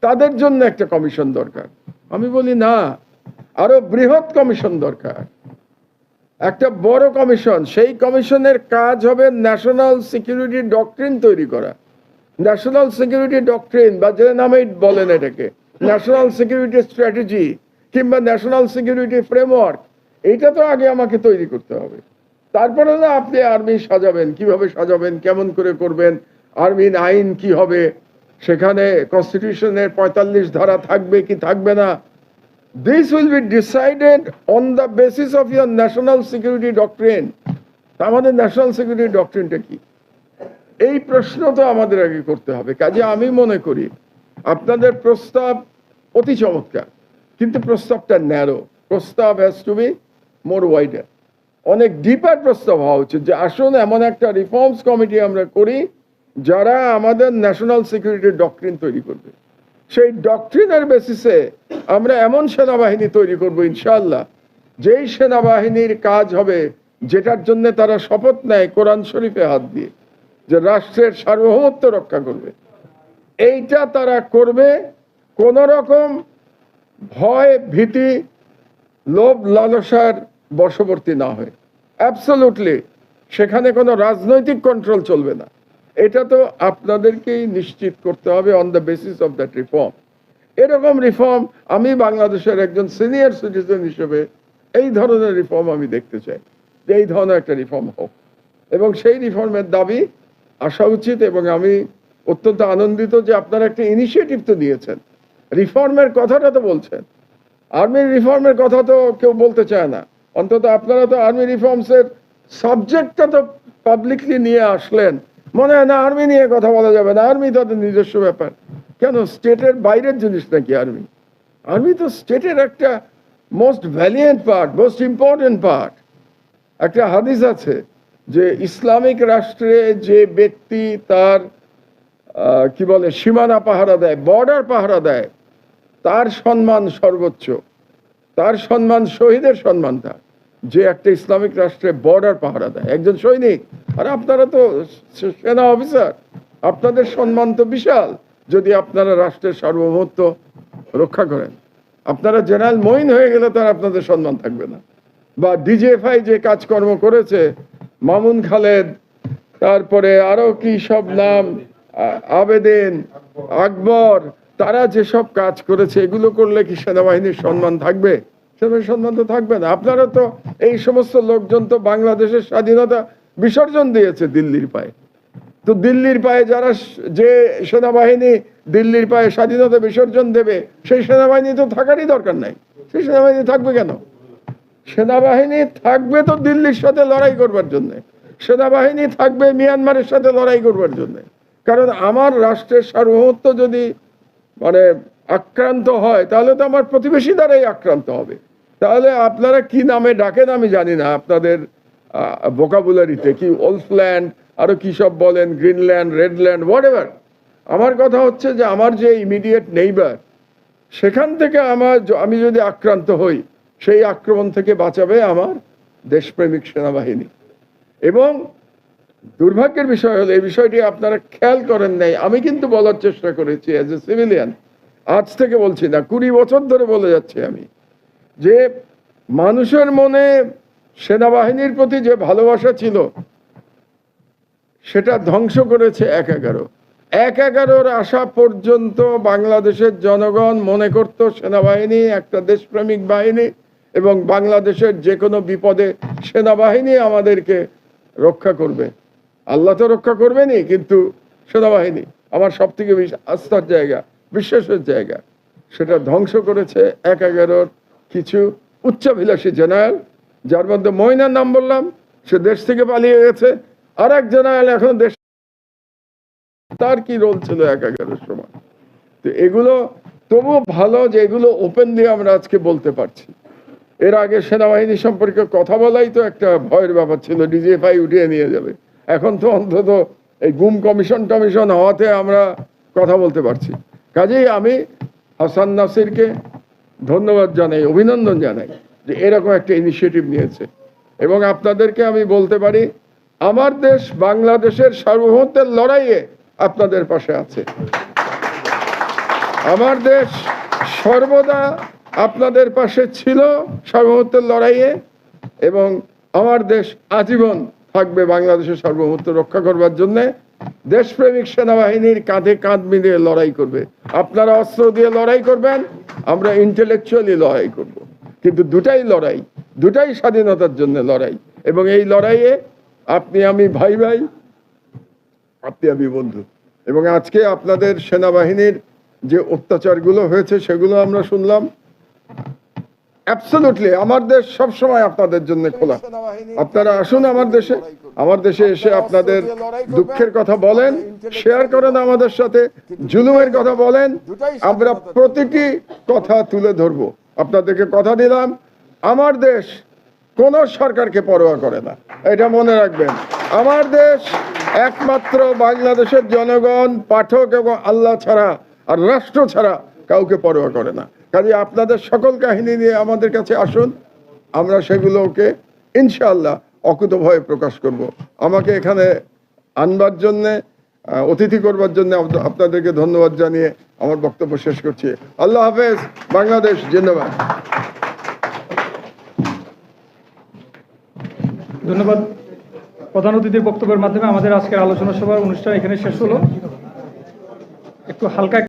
S10: তাদের জন্য একটা কমিশন দরকার। আমি বলি না, আরো বৃহৎ কমিশন দরকার, একটা বড় কমিশন। সেই কমিশনের কাজ হবে ন্যাশনাল সিকিউরিটি ডক্ট্রিন তৈরি করা। ন্যাশনাল সিকিউরিটি ডক্ট্রিন বা যে নামে বলেন এটাকে, ন্যাশনাল সিকিউরিটি স্ট্র্যাটেজি কিংবা ন্যাশনাল সিকিউরিটি ফ্রেমওয়ার্ক, এইটা তো আগে আমাকে তৈরি করতে হবে। তারপরে না আপনি আর্মি সাজাবেন, কিভাবে সাজাবেন, কেমন করে করবেন, আর্মির আইন কি হবে, সেখানে কনস্টিটিউশনের 45 ধারা থাকবে কি থাকবে না। This will be decided on the basis of your national security doctrine. আমাদের ন্যাশনাল সিকিউরিটি ডক্ট্রিনটা কি, এই প্রশ্ন তো আমাদের আগে করতে হবে। কাজে আমি মনে করি আপনাদের প্রস্তাব অতি চমৎকার, কিন্তু প্রস্তাবটা ন্যারো। প্রস্তাব has to be more wider, অনেক ডিপার প্রস্তাব হওয়া উচিত। যে আসুন এমন একটা রিফর্মস কমিটি আমরা করি যারা আমাদের ন্যাশনাল সিকিউরিটি ডক্ট্রিন তৈরি করবে। সেই ডক্ট্রিনের বেসিসে আমরা এমন সেনাবাহিনী তৈরি করব ইনশাআল্লাহ, যেই সেনাবাহিনীর কাজ হবে, যেটার জন্য তারা শপথ নেয় কোরআন শরীফে হাত দিয়ে, যে রাষ্ট্রের সার্বভৌমত্ব রক্ষা করবে। এইটা তারা করবে কোন রকম ভয়, ভীতি, লোভ লালসার বশবর্তী না হয়। অ্যাবসলিউটলি সেখানে কোনো রাজনৈতিক কন্ট্রোল চলবে না। এটা তো আপনাদেরকেই নিশ্চিত করতে হবে on the basis of that reform. এরকম রিফর্ম আমি বাংলাদেশের একজন সিনিয়র সিটিজেন হিসেবে এই ধরনের রিফর্ম আমি দেখতে চাই, যে এই ধরনের একটা রিফর্ম হোক, এবং সেই রিফর্মের দাবি আসা উচিত। এবং আমি অত্যন্ত আনন্দিত যে আপনারা একটা ইনিশিয়েটিভ তো নিয়েছেন, রিফর্মের কথাটা তো বলছেন। আর্মির রিফর্মের কথা তো কেউ বলতে চায় না, অন্তত আপনারা তো আর্মি রিফর্মসের সাবজেক্টটা তো পাবলিকলি নিয়ে আসলেন। মনে হয় না আর্মি নিয়ে কথা বলা যাবে না, আর্মি তাদের নিজস্ব ব্যাপার। কেন, স্টেটের বাইরের জিনিস নাকি আর্মি? আর্মি তো স্টেটের একটা most valiant part, most important part. একটা হাদিস আছে যে ইসলামিক রাষ্ট্রে যে ব্যক্তি তার কি বলে সীমানা পাহারা দেয়, বর্ডার পাহারা দেয়, তার সম্মান সর্বোচ্চ, তার সম্মান শহীদের সম্মান। তার যে একটা ইসলামিক রাষ্ট্রে বর্ডার পাহারা দেয়, একজন সৈনিক। আর আপনারা তো সেনা অফিসার, আপনাদের সম্মান তো বিশাল যদি আপনারা রাষ্ট্রের সার্বভৌমত্ব রক্ষা করেন। আপনারা জেনারেল মঈন হয়ে গেলে তার আপনাদের সম্মান থাকবে না। বা ডিজিএফআই যে কাজকর্ম করেছে, মামুন খালেদ, তারপরে আরো কি সব নাম, আবেদিন, আকবর, তারা যেসব কাজ করেছে, এগুলো করলে কি সেনাবাহিনীর সম্মান থাকবে? সেনাবাহিনীর সম্মান তো থাকবে না। আপনারা তো এই সমস্ত লোকজন তো বাংলাদেশের স্বাধীনতা বিসর্জন দিয়েছে দিল্লির পায়ে। তো দিল্লির পায়ে যারা, যে সেনাবাহিনী দিল্লির পায়ে স্বাধীনতা বিসর্জন দেবে, সেই সেনাবাহিনী তো থাকারই দরকার নাই। সেই সেনাবাহিনী থাকবে কেন? সেনাবাহিনী থাকবে তো দিল্লির সাথে লড়াই করবার জন্য, সেনাবাহিনী থাকবে মিয়ানমারের সাথে লড়াই করবার জন্য। কারণ আমার রাষ্ট্রের সার্বভৌমত্ব যদি মানে আক্রান্ত হয়, তাহলে তো আমার প্রতিবেশী দ্বারাই আক্রান্ত হবে। তাহলে আপনারা কি নামে ডাকেন আমি জানি না, আপনাদের ভোকাবুলারিতে কি ওলফল্যান্ড, আরো কি সব বলেন, গ্রিনল্যান্ড, রেডল্যান্ড, হোয়াটএভার। আমার কথা হচ্ছে যে আমার যে ইমিডিয়েট নেইবার, সেখান থেকে আমি যদি আক্রান্ত হই, সেই আক্রমণ থেকে বাঁচাবে আমার দেশপ্রেমিক সেনাবাহিনী। এবং দুর্ভাগ্যের বিষয় হলো এই বিষয়টি আপনারা খেয়াল করেন নাই। আমি কিন্তু বলার চেষ্টা করেছি অ্যাজ এ সিভিলিয়ান, আজ থেকে বলছি না, 20 বছর ধরে বলে যাচ্ছি আমি, যে মানুষের মনে সেনাবাহিনীর প্রতি যে ভালোবাসা ছিল, সেটা ধ্বংস করেছে 1/11। 1/11 আসা পর্যন্ত বাংলাদেশের জনগণ মনে করত সেনাবাহিনী একটা দেশপ্রেমিক বাহিনী, এবং বাংলাদেশের যে কোনো বিপদে সেনাবাহিনী আমাদেরকে রক্ষা করবে। আল্লাহ তো রক্ষা করবেনই, কিন্তু সেনাবাহিনী আমার সব থেকে আস্থার জায়গা, বিশ্বাসের জায়গা, সেটা ধ্বংস করেছে 1/11 কিছু উচ্চাভিলাষী জেনারেল, যার মধ্যে মইনার নাম বললাম, সে দেশ থেকে পালিয়ে গেছে। আর এক জেনারেল এখন দেশ তার কি রোল ছিল 11-এর সময়। তো এগুলো তবুও ভালো যে এগুলো ওপেনলি আমরা আজকে বলতে পারছি। এর আগে সেনাবাহিনী সম্পর্কে কথা বলাই তো একটা ভয়ের ব্যাপার ছিল, ডিজিএফআই উঠিয়ে নিয়ে যাবে। এখন তো অন্তত এই গুম কমিশন হওয়াতে আমরা কথা বলতে পারছি। কাজেই আমি হাসান নাসিরকে ধন্যবাদ জানাই, অভিনন্দন জানাই যে এরকম একটা ইনিশিয়েটিভ নিয়েছে। এবং আপনাদেরকে আমি বলতে পারি, আমার দেশ বাংলাদেশের সার্বভৌমত্বের লড়াইয়ে আপনাদের পাশে আছে। আমার দেশ সর্বদা আপনাদের পাশে ছিল সার্বভৌমত্বের লড়াইয়ে, এবং আমার দেশ আজীবন থাকবে বাংলাদেশের সার্বভৌমত্ব রক্ষা করবার জন্য। দেশপ্রেমিক সেনাবাহিনীর কাঁধে কাঁধ মিলিয়ে লড়াই করবে। আপনারা অস্ত্র দিয়ে লড়াই করবেন, আমরা ইন্টেলেকচুয়ালি লড়াই করব। কিন্তু দুটাই লড়াই, দুটাই স্বাধীনতার জন্য লড়াই। এবং এই লড়াইয়ে আপনি আমি ভাই ভাই, আপনি আমি বন্ধু। এবং আজকে আপনাদের সেনাবাহিনীর যে অত্যাচারগুলো হয়েছে সেগুলো আমরা শুনলাম। অ্যাবসলিউটলি আমার দেশ সবসময় আপনাদের জন্য খোলা। আপনারা আসুন আমার দেশে এসে আপনাদের দুঃখের কথা বলেন, শেয়ার করেন আমাদের সাথে, জুলুমের কথা বলেন, আমরা প্রতিটি কথা তুলে ধরবো। আপনাদেরকে কথা দিলাম, আমার দেশ কোন সরকারকে পরোয়া করে না, এটা মনে রাখবেন। আমার দেশ একমাত্র বাংলাদেশের জনগণ, পাঠক এবং আল্লাহ ছাড়া আর রাষ্ট্র ছাড়া কাউকে পরোয়া করে না। কাজে আপনাদের সকল কাহিনী নিয়ে আমাদের কাছে আসুন, আমরা সেগুলোকে ইনশাআল্লাহ অকুতভয়ে প্রকাশ করব। আমাকে এখানে আনবার জন্যে, অতিথি করবার জন্য আপনাদেরকে ধন্যবাদ জানিয়ে আমার বক্তব্য শেষ করছি। আল্লাহ হাফেজ, বাংলাদেশ জিন্দাবাদ।
S2: ধন্যবাদ। প্রধান অতিথির বক্তব্যের মাধ্যমে আমাদের আজকের আলোচনা সভার অনুষ্ঠান এখানে শেষ হলো। একটু হালকা